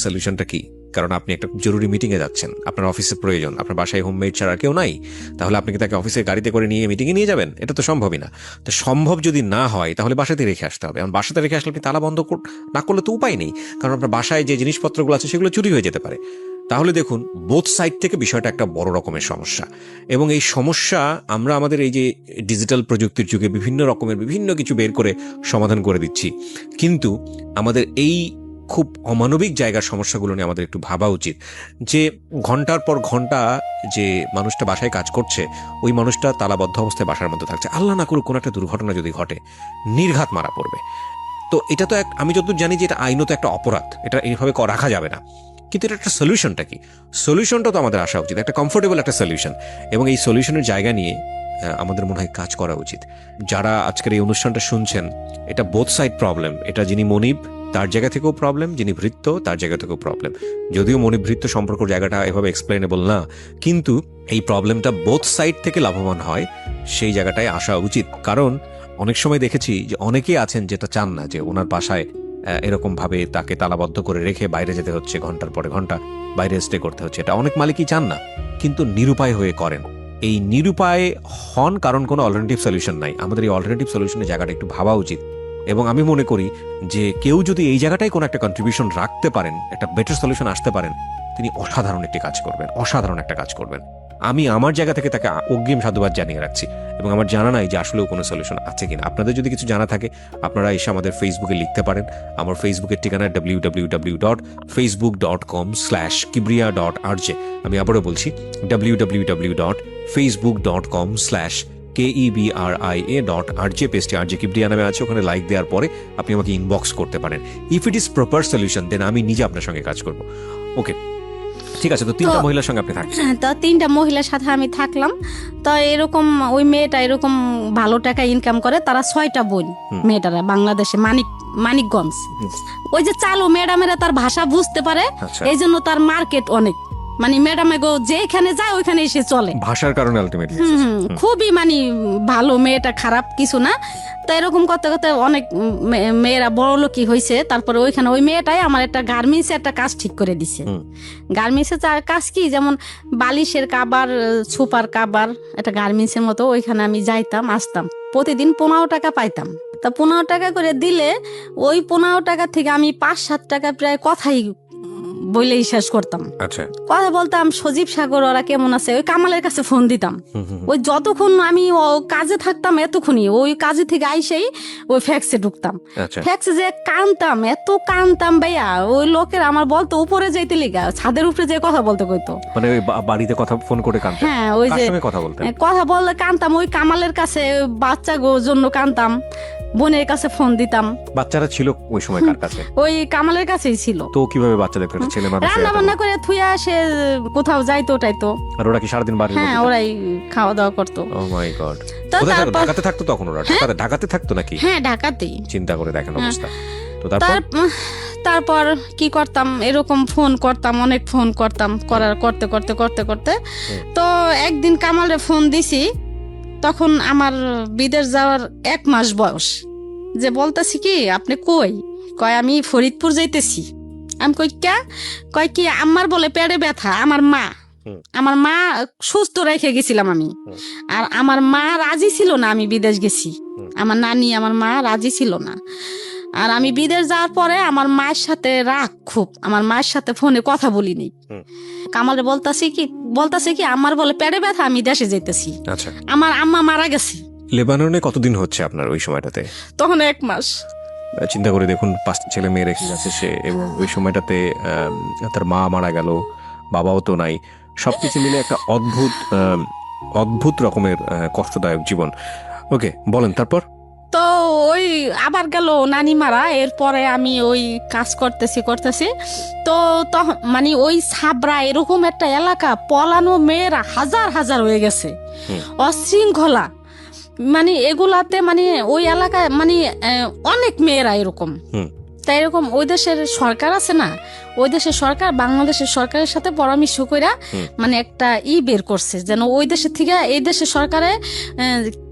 S2: সলিউশনটা কি? কারণ আপনি একটা জরুরি মিটিংয়ে যাচ্ছেন, আপনার অফিসে প্রয়োজন, আপনার বাসায় হোমমেড ছাড়া কেউ নাই, তাহলে আপনি কি তাকে অফিসের গাড়িতে করে নিয়ে মিটিংয়ে নিয়ে যাবেন? এটা তো সম্ভবই না। তো সম্ভব যদি না হয় তাহলে বাসাতে রেখে আসতে হবে। এখন বাসাতে রেখে আসলে আপনি তালা বন্ধ না করলে তো উপায় নেই, কারণ আপনার বাসায় যে জিনিসপত্রগুলো আছে সেগুলো চুরি হয়ে যেতে পারে। তাহলে দেখুন, বোথ সাইড থেকে বিষয়টা একটা বড় রকমের সমস্যা, এবং এই সমস্যা আমরা আমাদের এই যে ডিজিটাল প্রযুক্তির যুগে বিভিন্ন রকমের বিভিন্ন কিছু বের করে সমাধান করে দিচ্ছি, কিন্তু আমাদের এই খুব অমানবিক জায়গার সমস্যাগুলো নিয়ে আমাদের একটু ভাবা উচিত। যে ঘন্টার পর ঘন্টা যে মানুষটা বাসায় কাজ করছে, ওই মানুষটা তালাবদ্ধ অবস্থায় বাসার মধ্যে থাকছে, আল্লাহ না করুক কোনো একটা দুর্ঘটনা যদি ঘটে, নির্ঘাত মারা পড়বে। তো এটা তো আমি যতদূর জানি যে এটা আইনত একটা অপরাধ, এটা এইভাবে রাখা যাবে না। কিন্তু এটা একটা সলিউশনটা কি? সলিউশনটা তো আমাদের আসা উচিত, একটা কমফোর্টেবল একটা সলিউশন, এবং এই সলিউশনের জায়গা নিয়ে আমাদের মনে হয় কাজ করা উচিত। যারা আজকের এই অনুষ্ঠানটা শুনছেন, এটা বোথ সাইড প্রবলেম। এটা যিনি মনিব তার জায়গা থেকেও প্রবলেম, যিনি ভৃত্য তার জায়গা থেকেও প্রবলেম। যদিও মনিব ভৃত্য সম্পর্ক জায়গাটা এভাবে এক্সপ্লেনেবল না, কিন্তু এই প্রবলেমটা বোথ সাইড থেকে লাভবান হয় সেই জায়গাটায় আসা উচিত। কারণ অনেক সময় দেখেছি যে অনেকেই আছেন যেটা চান না যে ওনার বাসায় এরকম ভাবে তাকে তালাবদ্ধ করে রেখে বাইরে যেতে হচ্ছে, ঘন্টার পরে ঘন্টা বাইরে স্টে করতে হচ্ছে। এটা অনেক মালিকই চান না, কিন্তু নিরুপায় হয়ে করেন। এই নিরুপায় হন কারণ কোনো অল্টারনেটিভ সলিউশন নাই। আমাদের এই অল্টারনেটিভ সলিউশনের জায়গাটা একটু ভাবা উচিত, এবং আমি মনে করি যে কেউ যদি এই জায়গাটায় কোনো একটা কন্ট্রিবিউশন রাখতে পারেন, একটা বেটার সলিউশন আসতে পারেন, তিনি অসাধারণ একটি কাজ করবেন, অসাধারণ একটা কাজ করবেন। আমি আমার জায়গা থেকে তাকে অগ্রিম সাধুবাদ জানিয়ে রাখছি, এবং আমার জানা নাই যে আসলেও কোনো সলিউশন আছে কিনা। আপনাদের যদি কিছু জানা থাকে আপনারা এসে আমাদের ফেসবুকে লিখতে পারেন। আমার ফেসবুকের ঠিকানা www.facebook.com/kibriya.rj। আমি আবারও বলছি www.facebook.com/KEBRIA.RJ। পেজটি RJ কিবরিয়া নামে আছে, ওখানে লাইক দেওয়ার পরে আপনি আমাকে ইনবক্স করতে পারেন। If it is proper solution then আমি নিজে আপনার সঙ্গে কাজ করব। ওকে, ঠিক আছে। তো 3টা মহিলার সঙ্গে আপনি থাকছেন।
S1: তো 3টা মহিলার সাথে আমি থাকলাম। তো এরকম ওই মেয়েটা এরকম ভালো টাকা ইনকাম করে, তারা 6টা বোন মেয়েটারা বাংলাদেশে মানিকগঞ্জ। ওই যে চালু ম্যাডামেরা তার ভাষা বুঝতে পারে, এই জন্য তার মার্কেট অনেক, মানে ম্যাডামে গো যেখানে যায় ওইখানে এসে চলে,
S2: ভাষার কারণে আলটিমেটলি
S1: খুবই মানে ভালো, মেয়েটা খারাপ কিছু না। তো এরকম করতে করতে অনেক মেয়েরা বড় লোকই হয়েছে। তারপরে ওইখানে ওই মেয়েটাই আমার একটা গার্মেন্টসে একটা কাজ ঠিক করে দিছে। গার্মেন্টসের কাজ কি, যেমন বালিশের কাবার, সুপার কাবার, একটা গার্মেন্টসের মতো। ওইখানে আমি যাইতাম আসতাম, প্রতিদিন 15 টাকা পাইতাম। তা 15 টাকা করে দিলে ওই 15 টাকা থেকে আমি 5-7 টাকা প্রায় কথাই বলেই শেষ করতাম।
S2: আচ্ছা,
S1: কথা বলতাম, সজীব সাগর ওরা কেমন আছে, ওই কামালের কাছে ফোন দিতাম। ওই যতক্ষণ আমি কাজে থাকতাম এতক্ষণই ওই কাজে থেকে আইসেই ওই ফ্যাক্সে ঢুকতাম। ফ্যাক্সে যে কানতাম, এত কানতাম ভাইয়া, ওই লোকের আমার বলতো উপরে যাইতে লিগা, ছাদের উপরে যে কথা বলতে কইতো,
S2: মানে ওই বাড়িতে কথা ফোন করে কানতাম।
S1: হ্যাঁ, ওই যে কথা বললে কানতাম, ওই কামালের কাছে বাচ্চা জন্য কানতাম, বোনের কাছে ফোন দিতাম।
S2: বাচ্চারা ছিল ওই সময় কার কাছে?
S1: ওই কামালের কাছেই ছিল।
S2: তো কিভাবে বাচ্চা দেখতো? ছেলে মানুষ
S1: রান্না বান্না করে থুইয়া সে কোথাও যাইতো টাইতো।
S2: আর ওরা কি সারাদিন বাড়ি?
S1: হ্যাঁ, ওরাই খাওয়া দাওয়া করতো।
S2: ও মাই গড। ঢাকাতে থাকতো তখন ওরা? ঢাকাতে থাকতো নাকি?
S1: হ্যাঁ, ঢাকাতেই।
S2: চিন্তা করে দেখেন অবস্থা। তো
S1: তারপর কি করতাম, এরকম ফোন করতাম, অনেক ফোন করতাম, করতে তো একদিন কামালে ফোন দিছি, তখন আমার বিদেশ যাওয়ার 1 মাস বয়স। যে বলতেছি কি, আপনি কই? কয় আমি ফরিদপুর যাইতেছি। আমি কই কে? কয় কি আমার বলে পেটে ব্যথা, আমার মা সুস্থ রেখে গেছিলাম আমি। আর আমার মা রাজি ছিল না আমি বিদেশ গেছি, আমার নানি আমার মা রাজি ছিল না। আর আমি বিদেশ যাওয়ার পরে আমার মায়ের সাথে রাগ খুব, আমার মায়ের সাথে ফোনে কথা বলিনি। কামালে বলতাছে কি আমার বলে পেটে ব্যথা, আমি দেশে যাইতেছি।
S2: আচ্ছা,
S1: আমার আম্মা মারা গেছে।
S2: লেবাননে কতদিন হচ্ছে আপনার ওই সময়টাতে?
S1: তখন 1 মাস।
S2: চিন্তা করে দেখুন, 5 ছেলে মেয়ে রেখে গেছে সে, এবং ওই সময়টাতে তার মা মারা গেল, বাবাও তো নাই। সবকিছু মিলে একটা অদ্ভুত রকমের কষ্টদায়ক জীবন। ওকে, বলেন তারপর।
S1: তো ওই আবার গেল নানি মারা, এরপরে আমি ওই কাজ করতেছি তো তখন মানে ওই সাবরা এরকম একটা এলাকা, পলানো মেয়েরা হাজার হয়ে গেছে, অশৃঙ্খলা, মানে এগুলাতে মানে ওই এলাকায় মানে অনেক মেয়েরা এরকম। তাই এরকম ওই দেশের সরকার আছে না, ওই দেশের সরকার বাংলাদেশের সরকারের সাথে পরামর্শ কইরা মানে একটা বের করছে, যেন ওই দেশের থেকে এই দেশের সরকারে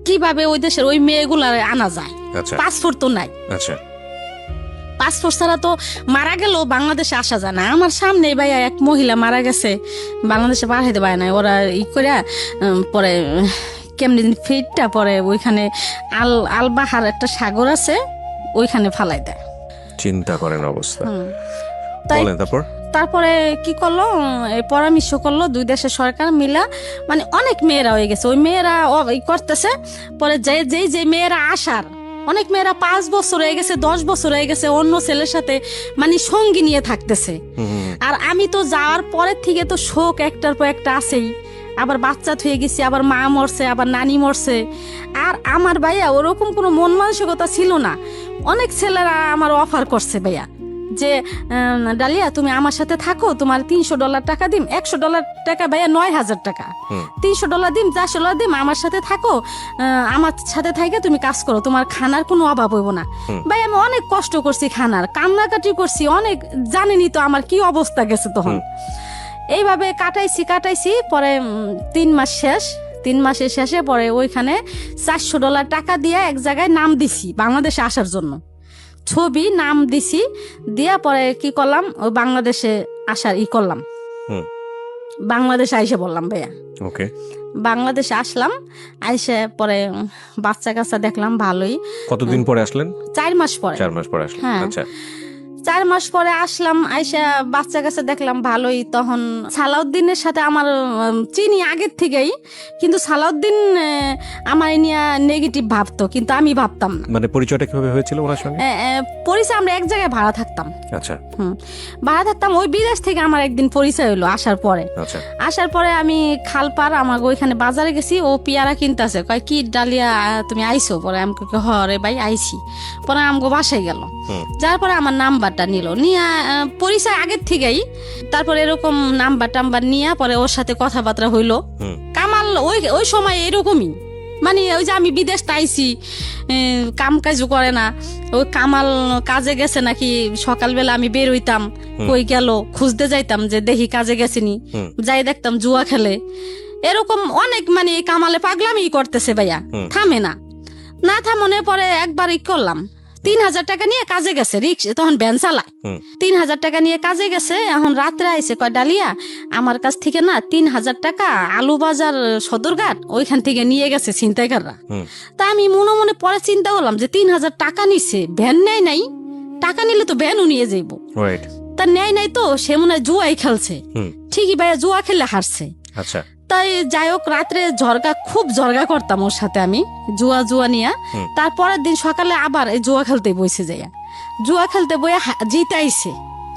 S1: কিভাবে ওই দেশের ওই মেয়েগুলা আনা যায়। পাসপোর্ট তো নাই, পাসপোর্ট ছাড়া তো মারা গেলেও বাংলাদেশে আসা যায় না। আমার সামনে ভাইয়া এক মহিলা মারা গেছে, বাংলাদেশে পাঠাইতে পারে না, ওরা করে পরে কেমনি ফিটটা পরে ওইখানে আলবাহার একটা সাগর আছে, ওইখানে ফালাই দেয়।
S2: চিন্তা করেন অবস্থা।
S1: তারপরে কি করলো, পরামর্শ করলো 2 দেশের সরকার মিলা, মানে অনেক মেয়েরা হয়ে গেছে, ওই মেয়েরা করতেছে। পরে যে মেয়েরা আসার, অনেক মেয়েরা 5 বছর হয়ে গেছে, 10 বছর হয়ে গেছে অন্য ছেলের সাথে মানে সঙ্গী নিয়ে থাকতেছে। আর আমি তো যাওয়ার পরের থেকে তো শোক একটার পর একটা আছেই, আবার বাচ্চা থুয়ে গেছি, আবার মা মরছে, আবার নানি মরছে। আর আমার ভাইয়া ওরকম কোনো মন মানসিকতা ছিল না। অনেক ছেলেরা আমার অফার করছে ভাইয়া যে ডালিয়া তুমি আমার সাথে থাকো, তোমার $300 টাকা দিম। $100 টাকা ভাইয়া 9,000 টাকা। $300 দিম, $400 দিম, আমার সাথে থাকো, আমার সাথে থাইকে তুমি কাজ করো, তোমার খানার কোনো অভাব হইব না। ভাই আমি অনেক কষ্ট করছি, খানার কান্নাকাটি করছি অনেক, জানেনি তো আমার কি অবস্থা গেছে তখন। এইভাবে কাটাইছি। পরে 3 মাস শেষ, 3 মাসের শেষে পরে ওইখানে $400 টাকা দিয়ে এক জায়গায় নাম দিছি বাংলাদেশে আসার জন্য, ছবি নাম দিছি, দিয়া পরে কি করলাম, ওই বাংলাদেশে আসার করলাম। বাংলাদেশে আইসে বললাম ভাইয়া, বাংলাদেশে আসলাম, আইসে পরে বাচ্চা কাচ্চা দেখলাম ভালোই।
S2: কতদিন পরে আসলেন?
S1: 4 মাস পরে।
S2: 4 মাস পরে আসলেন। আচ্ছা,
S1: 4 মাস পরে আসলাম, আইসা বাচ্চা কাছে দেখলাম ভালোই। তখন সালাউদ্দিনের সাথে আমার চিনি আগের থেকেই, কিন্তু সালাউদ্দিন আমার নিয়ে নেগেটিভ ভাবতো, কিন্তু আমি ভাবতাম না।
S2: মানে পরিচয়টা কিভাবে হয়েছিল ওনার সঙ্গে?
S1: পরিচয় আমরা এক জায়গায় ভাড়া থাকতাম।
S2: আচ্ছা।
S1: ভাড়া থাকতাম, ওই বিদেশ থেকে আমার একদিন পরিচয় হলো আসার পরে।
S2: আচ্ছা।
S1: আসার পরে আমি খালপার আমার ওইখানে বাজারে গেছি, ও পেয়ারা কিনতেছে, কয় কি ডালিয়া তুমি আইসো? পরে আমি কই হরে ভাই আইছি। পরে আমগো বাসায় গেল, যার পরে আমার নাম্বারটা নিল, নিয়ে পরিচয় আগের থেকেই। তারপরে এরকম নাম্বার টাম্বার নিয়ে পরে ওর সাথে কথাবার্তা হইলো। কামাল ওই সময় এরকমই, মানে ওই যে আমি বিদেশ আইছি, কাম কাজও করে না। ওই কামাল কাজে গেছে নাকি, সকালবেলা আমি বের হইতাম, কই গেল খুঁজতে যাইতাম যে দেখি কাজে গেছিনি, যাই দেখতাম জুয়া খেলে। এরকম অনেক, মানে কামালে পাগলামি করতেছে ভাইয়া, থামে না। না থামনে পরে একবার করলাম, 3000 টাকা নিয়ে কাজে গেছে, রিক্সা তখন ভ্যান চালায়। 3000 টাকা নিয়ে কাজে গেছে। এখন রাত্রে আইসে, কয় ডালিয়া আমার কাছ থেকে না 3000 টাকা আলু বাজার সদরঘাট ওইখান থেকে নিয়ে গেছে ছিনতাইকাররা। তা আমি মনে মনে পরে চিন্তা করলাম যে 3000 টাকা নিছে, ভ্যান নেয় নাই, টাকা নিলে তো ভ্যানও নিয়ে যাইব, তা নেয় নাই তো সে মনে হয় জুয়াই খেলছে। ঠিকই ভাইয়া, জুয়া খেলে হারছে।
S2: আচ্ছা।
S1: তাই যাই হোক, রাত্রে খুব জর্গা করতাম ওর সাথে আমি, জুয়া নিয়ে। তারপরের দিন সকালে আবার এই জুয়া খেলতে বসে যাইয়া, জুয়া খেলতে বইয়া জিতে আইসে।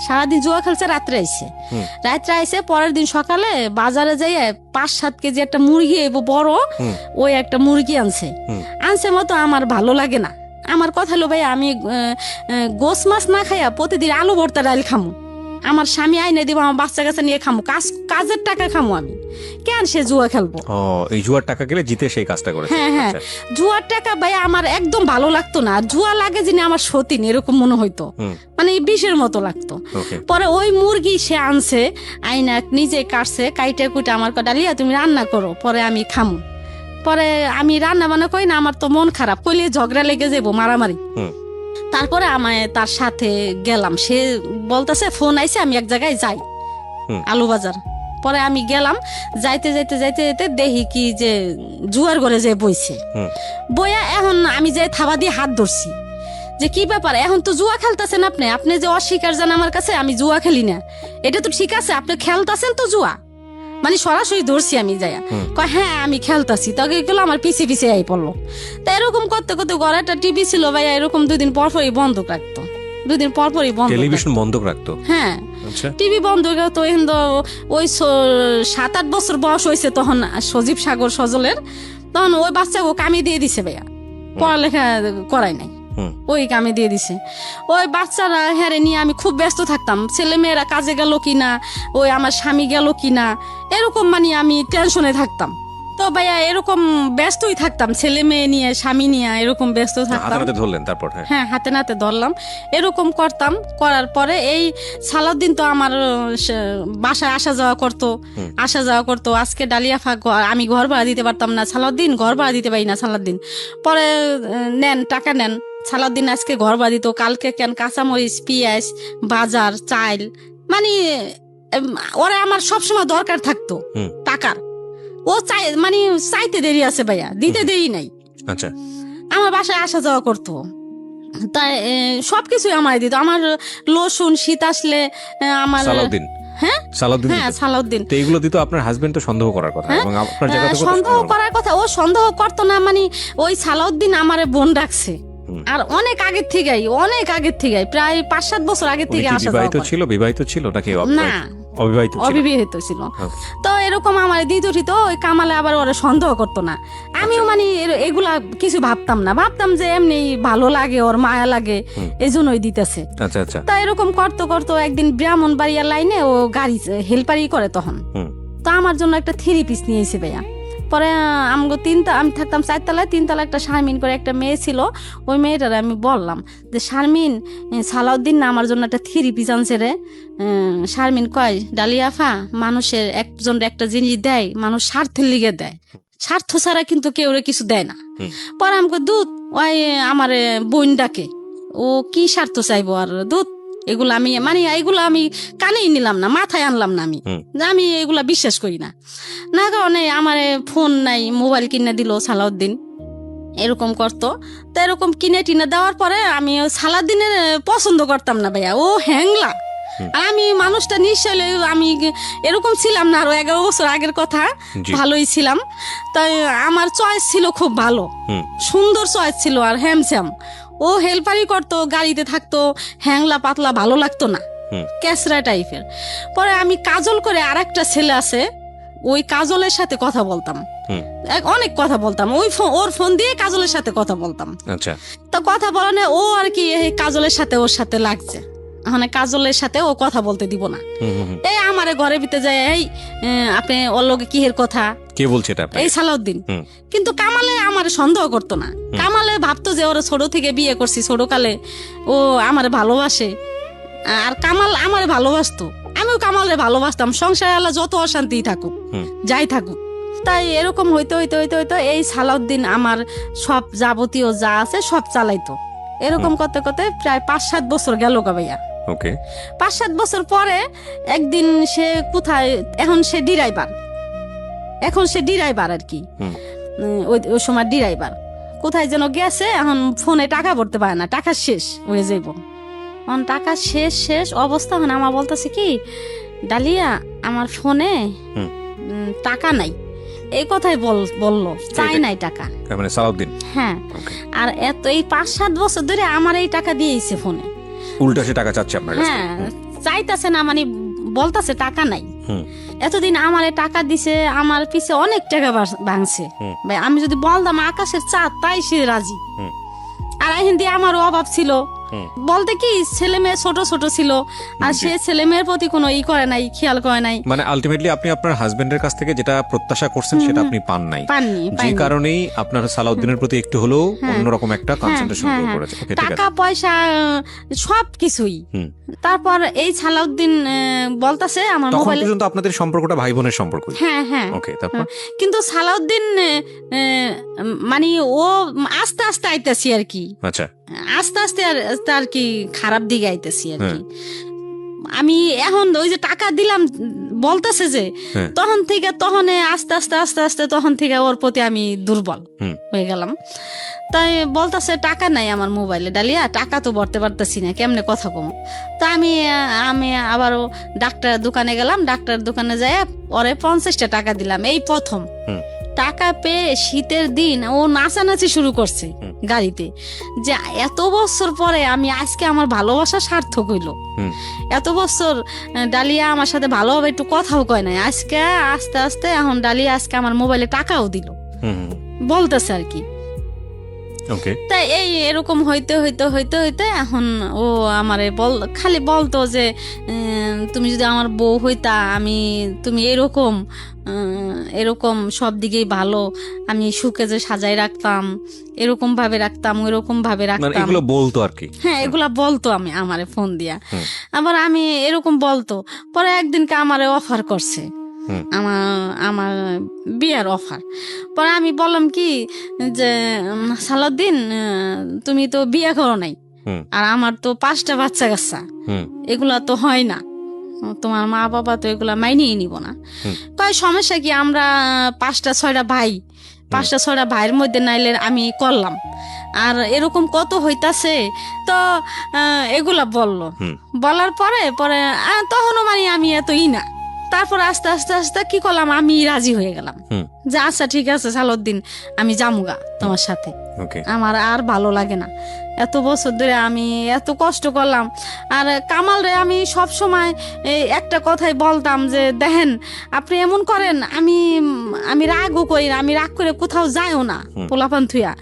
S1: সারাদিন জুয়া খেলছে, রাত্রে আইসে। পরের দিন সকালে বাজারে যাইয়া 5-7 কেজি একটা মুরগি বড়, ওই একটা মুরগি আনছে মতো আমার ভালো লাগে না। আমার কথা হলো ভাই, আমি গোস মাছ না খাইয়া প্রতিদিন আলু ভর্তা ডাল খামু, আমার স্বামী আইনে দিব, আমার বাচ্চা কাছে নিয়ে খামু, কাজের টাকা খামু, আমি কেন সে জুয়া খেলবো?
S2: এই জুয়ার টাকা গেলে জিতে সেই কাজটা করেছে।
S1: হ্যাঁ, জুয়ার টাকা ভাই আমার একদম ভালো লাগতো না। জুয়া লাগে যিনি আমার সতীন এরকম মনে হইতো, মানে বিষের মতো লাগতো। পরে ওই মুরগি সে আনছে, আইনা নিজে কাটছে, কাইটে কুটে আমার ডালিয়া তুমি রান্না করো, পরে আমি খামু। পরে আমি রান্না বান্না করি না, আমার তো মন খারাপ, কইলে ঝগড়া লেগে যাবো, মারামারি। তারপরে আমায় তার সাথে গেলাম, সে বলতেছে ফোন আইছে আমি এক জায়গায় যাই, আলু বাজার। পরে আমি গেলাম, যাইতে দেখি কি যে জুয়ার ঘরে যে বইছে, বইয়া এখন আমি যে থাবা দিয়ে হাত ধরছি যে কি ব্যাপার, এখন তো জুয়া খেলতেছেন আপনি যে অস্বীকার জান আমার কাছে আমি জুয়া খেলি না, এটা তো ঠিক আছে, আপনি খেলতেছেন তো জুয়া, মানে সরাসরি ধরছি আমি যাইয়া। কয় হ্যাঁ আমি খেলতাছি। তবে এগুলো আমার পিছে আই পড়লো। তা এরকম করতে ঘরে একটা টিভি ছিল ভাইয়া, এরকম 2 দিন পরপরই বন্ধ রাখতো, 2 দিন পরপরই
S2: টেলিভিশন বন্ধ রাখতো।
S1: হ্যাঁ, টিভি বন্ধ রাখতো। ওই 7-8 বছর বয়স হয়েছে তখন সজীব সাগর সজলের, তখন ওই বাচ্চাকে কামে দিয়ে দিছে ভাইয়া, পড়ালেখা করাই নাই, ওই কামে দিয়ে দিছে। ওই বাচ্চারা হেরে নিয়ে আমি খুব ব্যস্ত থাকতাম, ছেলে মেয়েরা কাজে গেল কিনা, ওই আমার স্বামী গেল কিনা, এরকম মানে আমি টেনশনে থাকতাম। তো ভাইয়া এরকম ব্যস্তই থাকতাম, ছেলে মেয়ে নিয়ে স্বামী নিয়ে এরকম ব্যস্ত থাকতাম।
S2: ধরলেন তারপর?
S1: হ্যাঁ, হাতে নাতে ধরলাম, এরকম করতাম। করার পরে এই সালাউদ্দিন তো আমার বাসায় আসা যাওয়া করতো। আজকে ডালিয়া আমি ঘর ভাড়া দিতে পারতাম না, সালাউদ্দিন ঘর ভাড়া দিতে পারি না। সালাউদ্দিন পরে টাকা নেন, সালাউদ্দিন আজকে ঘর ভাড়া দিত, কালকে কেন কাঁচামরিচ, পেঁয়াজ, বাজার, চাল, মানে ওরা আমার সবসময় দরকার থাকতো টাকার। ও চাইতে দেরি আছে ভাইয়া, দিতে দেরি নাই।
S2: আচ্ছা।
S1: আমার বাসায় আসা যাওয়া করতো, তাই সবকিছুই আমার দিত। আমার লসুন শীত আসলে আমার
S2: সালাউদ্দিন।
S1: হ্যাঁ, সালাউদ্দিন।
S2: তো এগুলো দিত আপনার হাজবেন্ড তো সন্দেহ করার কথা, এবং আপনার জায়গাতে
S1: সন্দেহ করার কথা, ও সন্দেহ করতো না, মানে ওই সালাউদ্দিন আমারে বোন ডাকছে, আর অনেক আগের থেকে প্রায় 5-7 বছর আগের থেকে আসা যাওয়া।
S2: বিবাহিত ছিল নাকি?
S1: না,
S2: অবিবাহিত
S1: ছিল। তো এরকম আমার দ্বিতীয়টি তো ওই কামালে আবার ওরা সন্দেহ করতো না। আমিও মানে এগুলা কিছু ভাবতাম যে এমনি ভালো লাগে, ওর মায়া লাগে, এই জন্যই দিতেছে। তা এরকম করতো একদিন ব্রাহ্মণবাড়িয়া লাইনে ও গাড়ি হেল্পারি করে তখন। তো আমার জন্য একটা 3 পিস নিয়েছে ভাইয়া। পরে আমি থাকতাম 4 তলায়, 3 তলায় একটা শারমিন করে একটা মেয়ে ছিল। ওই মেয়েটারে আমি বললাম যে শারমিন, সালাউদ্দিন না আমার জন্য একটা 3 পিস আনছে রে। শারমিন কয় ডালিয়াফা, মানুষের একজন একটা জিনিস দেয় মানুষ স্বার্থের লিগে দেয়, স্বার্থ ছাড়া কিন্তু কেউ কিছু দেয় না। পরে আমাকে দুধ ওই আমার বোন ডাকে, ও কি স্বার্থ চাইবো আর দুধ, এগুলো আমি কানেই নিলাম না, মাথায় আনলাম না। আমি এগুলা বিশ্বাস করি না কারণে আমার ফোন নাই, মোবাইল কিনে দিল সালাউদ্দিন। এরকম করতো। তো এরকম কিনে টিনে দেওয়ার পরে আমি সালাদিনের পছন্দ করতাম না ভাইয়া, ও হ্যাংলা। আর আমি মানুষটা নিশ্চয় আমি এরকম ছিলাম না, আরো 11 বছর আগের কথা, ভালোই ছিলাম। তাই আমার চয়েস ছিল খুব ভালো, সুন্দর চয়েস ছিল আর হ্যামস্যাম। ও হেল্পারি করতো, গাড়িতে থাকতো, হ্যাংলা পাতলা, ভালো লাগতো না, ক্যাসরা টাইপের। পরে আমি কাজল করে আর একটা ছেলে আছে, ওই কাজলের সাথে কথা বলতাম, অনেক কথা বলতাম, ওর ফোন দিয়ে কাজলের সাথে কথা বলতাম।
S2: আচ্ছা,
S1: তো কথা বলানে ও আর কি কাজলের সাথে ওর সাথে লাগছে, মানে কাজলের সাথে ও কথা বলতে দিব না। এই আমারে ঘরের ভিতরে যায়, এই আপনি ওর লগে কিহের কথা,
S2: কে বলছে এটা?
S1: এই সালাউদ্দিন। কিন্তু কামালে আমার সন্দেহ করতো না, কামালে ভাবতো যে ওরা ছোট থেকে বিয়ে করছি, ছোটকালে ও আমারে ভালোবাসে, আর কামাল আমারে ভালোবাসতো, আমিও কামালে ভালোবাসতাম। সংসারে আল্লাহ যত অশান্তি থাকুক, যাই থাকুক। তাই এরকম হইতে হইতে হইতে হইতে এই সালাউদ্দিন আমার সব যাবতীয় যা আছে সব চালাইতো। এরকম করতে করতে প্রায় 5-7 বছর গেল গা ভাইয়া।
S2: ওকে,
S1: 5-7 বছর পরে একদিন সে কোথায়, এখন সে ডিরাইভার আর কি, ওই সময় ডিরাইভার কোথায় যেন গেছে, এখন ফোনে টাকা ভরতে পারে না, টাকা শেষ হয়ে যাইব। এখন টাকা শেষ অবস্থা, এখন আমার বলতেছে কি, ডালিয়া আমার ফোনে টাকা নাই, এই কথাই বললো, চাই নাই টাকা,
S2: মানে সালাউদ্দিন।
S1: হ্যাঁ, আর এত এই 5-7 বছর ধরে আমার এই টাকা দিয়েছে ফোনে,
S2: উল্টা সে টাকা চাচ্ছে আপনার কাছে।
S1: হ্যাঁ, চাইতাছে না, মানে বলতাছে টাকা নাই। এতদিন আমারে টাকা দিছে, আমার পিছে অনেক টাকা ভাঙছে ভাই, আমি যদি বলতাম আকাশের চাঁদ তাই সে রাজি। আর হিন্দি আমারও অভাব ছিল, বলতে কি ছেলে মেয়ে ছোট ছোট ছিল, আর সে ছেলে মেয়ের প্রতি কোনো করে নাই, খেয়াল করে নাই।
S2: মানে আলটিমেটলি আপনি আপনার হাজবেন্ডের কাছ থেকে যেটা প্রত্যাশা করছেন সেটা আপনি পাননি, যে কারণেই আপনার সালাউদ্দিনের প্রতি একটু হলেও অন্যরকম একটা কনসেন্ট্রেশন করেছে।
S1: টাকা পয়সা সবকিছুই। তারপর এই সালাউদ্দিন বলতাছে আমার মোবাইলে,
S2: পর্যন্ত আপনাদের সম্পর্কটা ভাই বোনের সম্পর্ক।
S1: হ্যাঁ হ্যাঁ,
S2: ওকে। তারপর
S1: কিন্তু সালাউদ্দিন মানে ও আস্তে আস্তে আইতেছি আর কি,
S2: আচ্ছা,
S1: আস্তে আস্তে আর কি খারাপ দিকে আইতেছি আর কি। আমি এখন ওই যে টাকা দিলাম বলতেছে যে, তখন আস্তে আস্তে আস্তে আস্তে তখন থেকে ওর প্রতি আমি দুর্বল হয়ে গেলাম। তাই বলতেছে টাকা নাই আমার মোবাইলে, ডালিয়া টাকা তো ভরতে পারতেছি না, কেমনে কথা কম। তা আমি আবারও ডাক্তার দোকানে গেলাম, ডাক্তার দোকানে যাই ওরে 50টা টাকা দিলাম। এই প্রথম টাকা পেয়ে শীতের দিন ও নাচানাচি শুরু করছে গাড়িতে, যে এত বছর পরে আমি আজকে আমার ভালোবাসা সার্থক হইলো। এত বছর ডালিয়া আমার সাথে ভালোভাবে একটু কথাও কয় নাই, আজকে আস্তে আস্তে এখন ডালিয়া আজকে আমার মোবাইলে টাকাও দিল বলতেছে আর কি। তাই এই এরকম হইতে হইতে হইতে হইতে এখন ও আমারে খালি বলতো যে তুমি যদি আমার বউ হইতা, তুমি এরকম সব দিকেই ভালো, আমি সুখে যে সাজাই রাখতাম, এরকম ভাবে রাখতাম, ওইরকম ভাবে রাখতাম,
S2: এগুলো বলতো আর কি।
S1: হ্যাঁ, এগুলা বলতো আমি আমারে ফোন দিয়া। আবার আমি এরকম বলতো। পরে একদিনকে আমারে অফার করছে, আমার বিয়ের অফার। পরে আমি বললাম কি যে সালাউদ্দিন তুমি তো বিয়ে করো নাই, আর আমার তো 5টা বাচ্চা কাচ্চা, এগুলা তো হয় না, তোমার মা বাবা তো এগুলা মাইনেই নিব না। কয় সমস্যা কি, আমরা 5টা-6টা ভাই, 5টা-6টা ভাইয়ের মধ্যে নাইলে আমি করলাম, আর এরকম কত হইতাছে। তো এগুলা বলার পরে তখনও মানে আমি এতই না। তারপর আস্তে আস্তে আস্তে কি করলাম, আমি রাজি হয়ে গেলাম যে আচ্ছা ঠিক আছে সালাউদ্দিন, আমি যামুগা তোমার সাথে, আমার আর ভালো লাগে না, এত বছর ধরে আমি এত কষ্ট করলাম। আর কামাল রে আমি সব সময় একটা কথাই বলতাম যে দেখেন আপনি এমন করেন, আমি রাগও করি না, আমি রাগ করে কোথাও যাইও না, পোলাপান থুয়া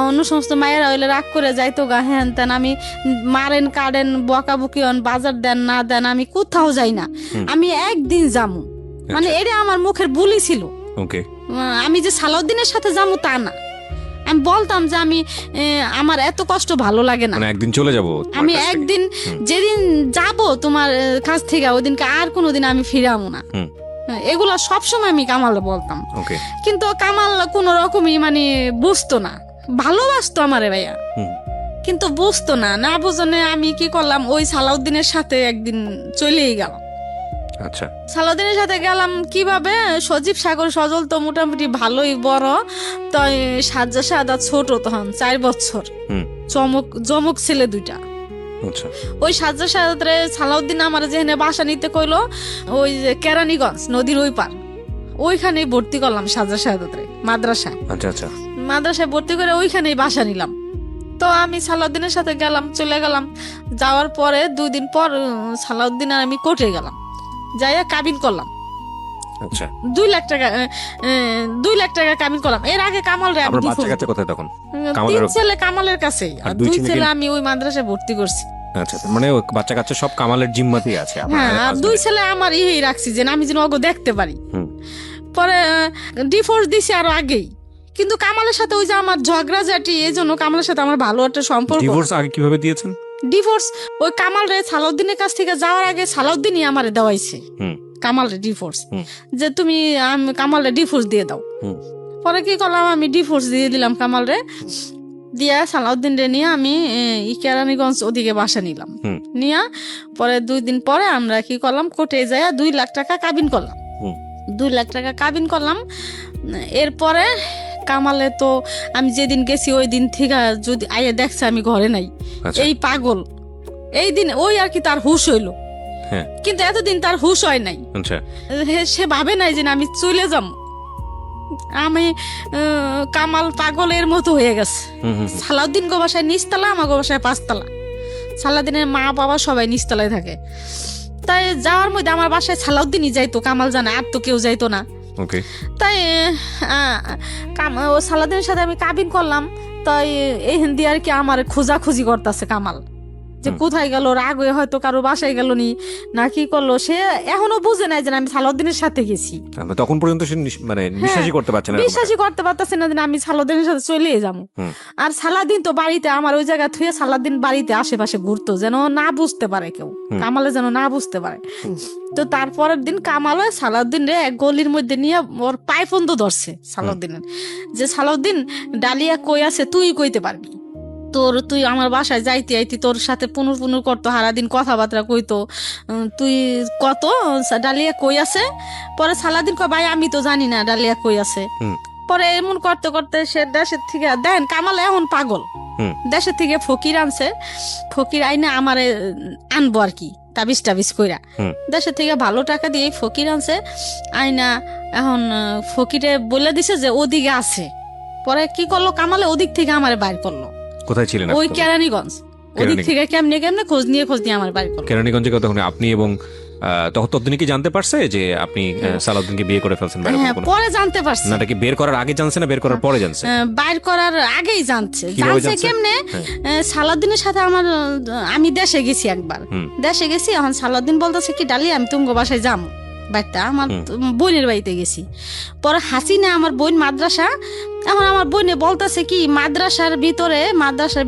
S1: অন্য সমস্ত মায়েরা হইলে রাগ করে যাইতো গা, হ্যান তেন, আমি মারেন কাটেন বকাবকি হন, বাজার দেন না দেন, আমি কোথাও যাই না, আমি একদিন যামু, মানে এটা আমার মুখের বুলি ছিল। আমি যে সালাউদ্দিনের সাথে যামু তা না, আমি বলতাম যে আমার এত কষ্ট ভালো লাগে না,
S2: একদিন চলে যাব,
S1: আমি একদিন যেদিন যাব তোমার কাছ থেকে ওইদিনকে আর কোনোদিন আমি ফিরাবো না। এগুলো সবসময় আমি কামালে বলতাম, কিন্তু কামাল কোনো রকমই মানে বুঝতো না, ভালোবাসতো আমারে ভাইয়া, কিন্তু বুঝতো না, না বুঝনে আমি কি করলাম, ওই সালাউদ্দিনের সাথে একদিন চলেই গেলাম।
S2: আচ্ছা
S1: সালাউদ্দিনের সাথে গেলাম কিভাবে, সজীব সাগর সজল তো মোটামুটি ভালোই বড়, তো সাজ্জা সাদা ছোট তখন 4 বছর, জমক ছেলে 2টা।
S2: আচ্ছা
S1: ওই সাজ্জা সাদাতে সালাউদ্দিন আমার যেখানে বাসা নিতে কইলো, ওই যে কেরানীগঞ্জ নদীর ওই পার, ওইখানেই ভর্তি করলাম সাজ্জা সাদাতে মাদ্রাসা।
S2: আচ্ছা আচ্ছা
S1: মাদ্রাসায় ভর্তি করে ওইখানেই বাসা নিলাম। তো আমি সালাউদ্দিনের সাথে গেলাম, চলে গেলাম। যাওয়ার পরে 2 দিন পর সালাউদ্দিন আর আমি কোর্টে গেলাম, যাইয়া কাবিন করলাম।
S2: আচ্ছা
S1: 2 লাখ টাকা 2 লাখ টাকা কাবিন করলাম। এর আগে কামাল রে
S2: আপনার বাচ্চা কাচ্চা কোথায় তখন? কামালের
S1: 3 ছেলে কামালের কাছেই, আর 2 ছেলে আমি ওই মাদ্রাসায় ভর্তি করছি।
S2: আচ্ছা মানে ওই বাচ্চা কাচ্চা সব কামালের জিম্মাতেই আছে আপনার?
S1: হ্যাঁ, আর 2 ছেলে আমার ইহেই রাখছি যে আমি যেন ওগো দেখতে পারি। পরে ডিভোর্স দিছি আরো আগেই, কিন্তু কামালের সাথে ওই যে আমার ঝগড়াঝাটি, এই জন্য কামালের সাথে আমার ভালো একটা সম্পর্ক।
S2: ডিভোর্স আগে কিভাবে দিয়েছেন?
S1: ডিভোর্স ওই কামাল রে সালাউদ্দিনের কাছ থেকে যাওয়ার আগে সালাউদ্দিনই আমারে দেওয়াইছে কামাল রে ডিভোর্স, যে তুমি কামাল রে ডিভোর্স দিয়ে দাও। পরে কি করলাম, আমি ডিভোর্স দিয়ে দিলাম কামাল রে, দিয়া সালাউদ্দিন রে নিয়ে আমি কেরানীগঞ্জ ওদিকে বাসা নিলাম। নিয়া পরে 2 দিন পরে আমরা কি করলাম, কোর্টে যাইয়া 2 লাখ টাকা কাবিন করলাম। 2 লাখ টাকা কাবিন করলাম। এরপরে কামালে তো আমি যেদিন গেছি ওই দিন থেকে যদি আইয়া দেখছে আমি ঘরে নাই, এই পাগল, এই দিন ওই আর কি তার হুশ হইলো, কিন্তু এতদিন তার হুশ হয় নাই। সে ভাবে নাই যে আমি চলে যাম। আমি কামাল পাগলের মতো হয়ে গেছে। সালাউদ্দিন গো বাসায় নিচতলা, আমার গো বাসায় 5 তলা। সালাউদ্দিনের মা বাবা সবাই নিচতলায় থাকে। তাই যাওয়ার মধ্যে আমার বাসায় সালাউদ্দিনই যাইতো, কামাল জানে, আর তো কেউ যাইতো না। তাই ও সালাউদ্দিনের সাথে আমি কাবিন করলাম। তাই এই হিন্দি আর কি আমার খোঁজাখুঁজি করতেছে কামাল, যে কোথায় গেল, রাগ হয়ে হয়তো কারো বাসায় গেল নি না কি করলো, সে এখনো বুঝে নাই যে আমি সালাউদ্দিনের সাথে গেছি।
S2: তখন পর্যন্ত সে মানে বিশ্বাসই করতে পারছে না,
S1: বিশ্বাসই করতে পারতেছে না যে আমি সালাউদ্দিনের সাথে চলে যাবো। আর সালাউদ্দিন তো বাড়িতে, আমার ওই জায়গা থুয়ে সালাউদ্দিন বাড়িতে আশেপাশে ঘুরতো, যেন না বুঝতে পারে কেউ, কামালে যেন না বুঝতে পারে। তো তারপরের দিন কামাল সালাউদ্দিন রে এক গলির মধ্যে নিয়ে ওর পায়ে ফন্দ ধরছে সালাউদ্দিনের, যে সালাউদ্দিন ডালিয়া কই আছে তুই কইতে পারবি, তুই আমার বাসায় যাইতে আইতি, তোর সাথে পুনুর করতো, সারাদিন কথাবার্তা কইতো, তুই কত ডালিয়া কই আছে। পরে সালাউদ্দিন কয় ভাই আমি তো জানি না ডালিয়া কই আছে। পরে এমন করতে করতে সে দেশের থেকে, দেখেন কামাল এখন পাগল, দেশের থেকে ফকির আনছে, ফকির আইনে আমারে আনবো আর কি তাবিজ কইরা, দেশের থেকে ভালো টাকা দিয়ে ফকির আনছে আইনা। এখন ফকিরে বলে দিছে যে ওদিকে আছে। পরে কি করলো কামালে, ওদিক থেকে আমারে বাইর করলো।
S2: কোথায় ছিলেন?
S1: ওই কেরানীগঞ্জ, ওদিক থেকে কেমনে খোঁজ নিয়ে আমার বাড়ি করলো।
S2: কেরানীগঞ্জে তখন আপনি এবং ততদিন কি জানতে পারছে যে আপনি সালাউদ্দিনকে বিয়ে করে ফেলছেন?
S1: পরে জানতে পারছে।
S2: না, কি বের করার আগে জানছে না বের করার পরে জানছে?
S1: বাইর করার আগেই জানছে। কেমনে? সালাউদ্দিনের সাথে আমি দেশে গেছি একবার, দেশে গেছি, এখন সালাউদ্দিন বলতেছে কি ডালি আমি তুমি বাসায় যাম, বাড়িটা আমার বোনের বাড়িতে গেছি। পরে হাসিনা আমার বোন মাদ্রাসা, এখন আমার বোনে বলতেছে কি মাদ্রাসার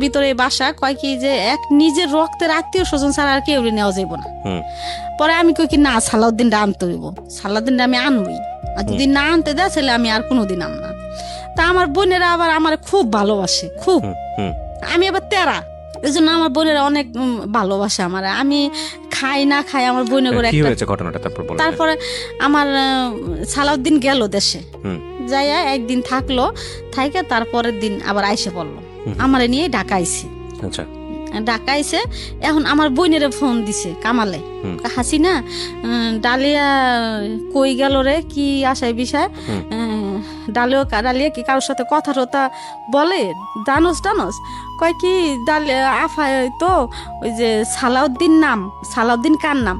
S1: ভিতরে বাসা, কয় কি যে এক নিজের রক্তের আত্মীয় স্বজন ছাড়া আর কেউ নেওয়া যাইব না। পরে আমি কই কি না সালাউদ্দিনটা আনতে হইব, সালাউদ্দিনটা আমি আনবই, আর যদি না আনতে দেয় তাহলে আমি আর কোনোদিন আন না। তা আমার বোনেরা আবার আমার খুব ভালোবাসে, খুব, আমি আবার তেরা, এই জন্য আমার বোনেরা অনেক ভালোবাসে আমার। আমি খাই না খাই আমার বোনের করে। তারপরে আমার সালাউদ্দিন গেল দেশে, যাইয়া একদিন থাকলো, থাইকা তারপরের দিন আবার আইসে পড়লো, আমারে নিয়ে ঢাকাইছে। ঢাকাইছে, এখন আমার বোনেরে ফোন দিছে কামালে, হাসিনা ডালিয়া কই গেল রে, কি আশায় বিষয়, ডালিয়া কি কারোর সাথে কথা টথা বলে, জানোস কয় কি ডালিয়া আফায় তো ওই যে সালাউদ্দিন কার নাম,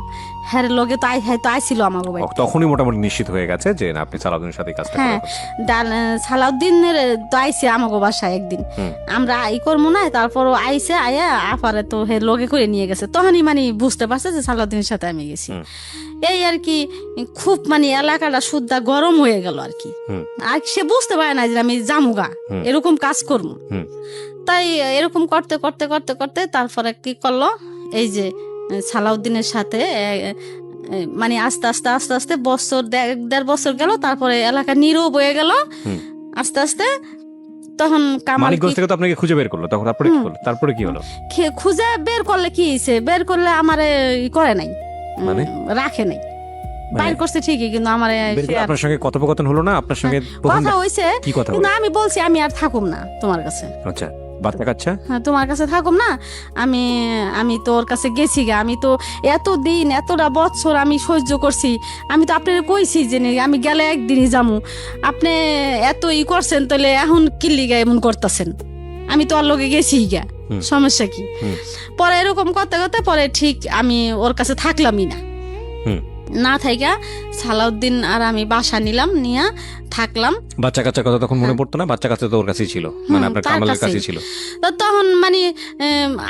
S1: হ্যাঁ লগে তো আইছিল আমার বাড়ি।
S2: তখনই মোটামুটি নিশ্চিত হয়ে গেছে যে আপনি সালাউদ্দিনের সাথে কাজটা করছেন।
S1: হ্যাঁ, সালাউদ্দিনের তো আইছে আমাকে বাসায় একদিন, আমরা করবো না, তারপর আইছে আয়া আপারে তো হে লগে করে নিয়ে গেছে, তখনই মানে বুঝতে পারছে যে সালাউদ্দিনের সাথে আমি গেছি। এই আর কি, খুব মানে এলাকাটা শুদ্ধা গরম হয়ে গেল আর কি। আর সে বুঝতে পারে না যে আমি জামুগা এরকম কাজ করবো। তাই এরকম করতে করতে করতে করতে তারপরে কি করলো, এই যে সালাউদ্দিনের সাথে মানে আস্তে আস্তে আস্তে আস্তে বছর 1.5 বছর গেল, তারপরে এলাকা নীরব হয়ে গেল আস্তে আস্তে। তখন
S2: মানিকগঞ্জ থেকে তো আপনাকে খুঁজে বের করলো, তখন তারপরে কি হলো?
S1: খুঁজে বের করলে কি হয়েছে, বের করলে আমারে করে নাই, মানে রাখে নাই, বাইর করছে ঠিকই, কিন্তু আমার
S2: আপনার সঙ্গে কথোপকথন হলো না আপনার সঙ্গে?
S1: কথা হয়েছে,
S2: কি কথা?
S1: কিন্তু আমি বলছি আমি আর থাকুম না তোমার কাছে।
S2: আচ্ছা, বাচ্চা কাচ্চা?
S1: হ্যাঁ, তোমার কাছে থাকুম না, আমি আমি তোর কাছে গেছি গা, আমি তো এতদিন এতটা বছর আমি সহ্য করছি, আমি তো আপনার কইছি যে আমি গেলে একদিনই যামু, আপনি এত করছেন, তাহলে এখন কিল্লি গা এমন করতেছেন, আমি তো ওর লগে গেছি গা, সমস্যা কি? পরে এরকম করতে করতে পরে ঠিক আমি ওর কাছে থাকলামই না থাইকা সালাউদ্দিন আর আমি বাসা নিলাম, নিয়ে থাকলাম।
S2: বাচ্চা কাচ্চার কথা তখন মনে পড়তো না? বাচ্চা কাচ্চা তো ওর কাছেই ছিল, মানে আপনার কামালের কাছেই ছিল।
S1: তখন মানে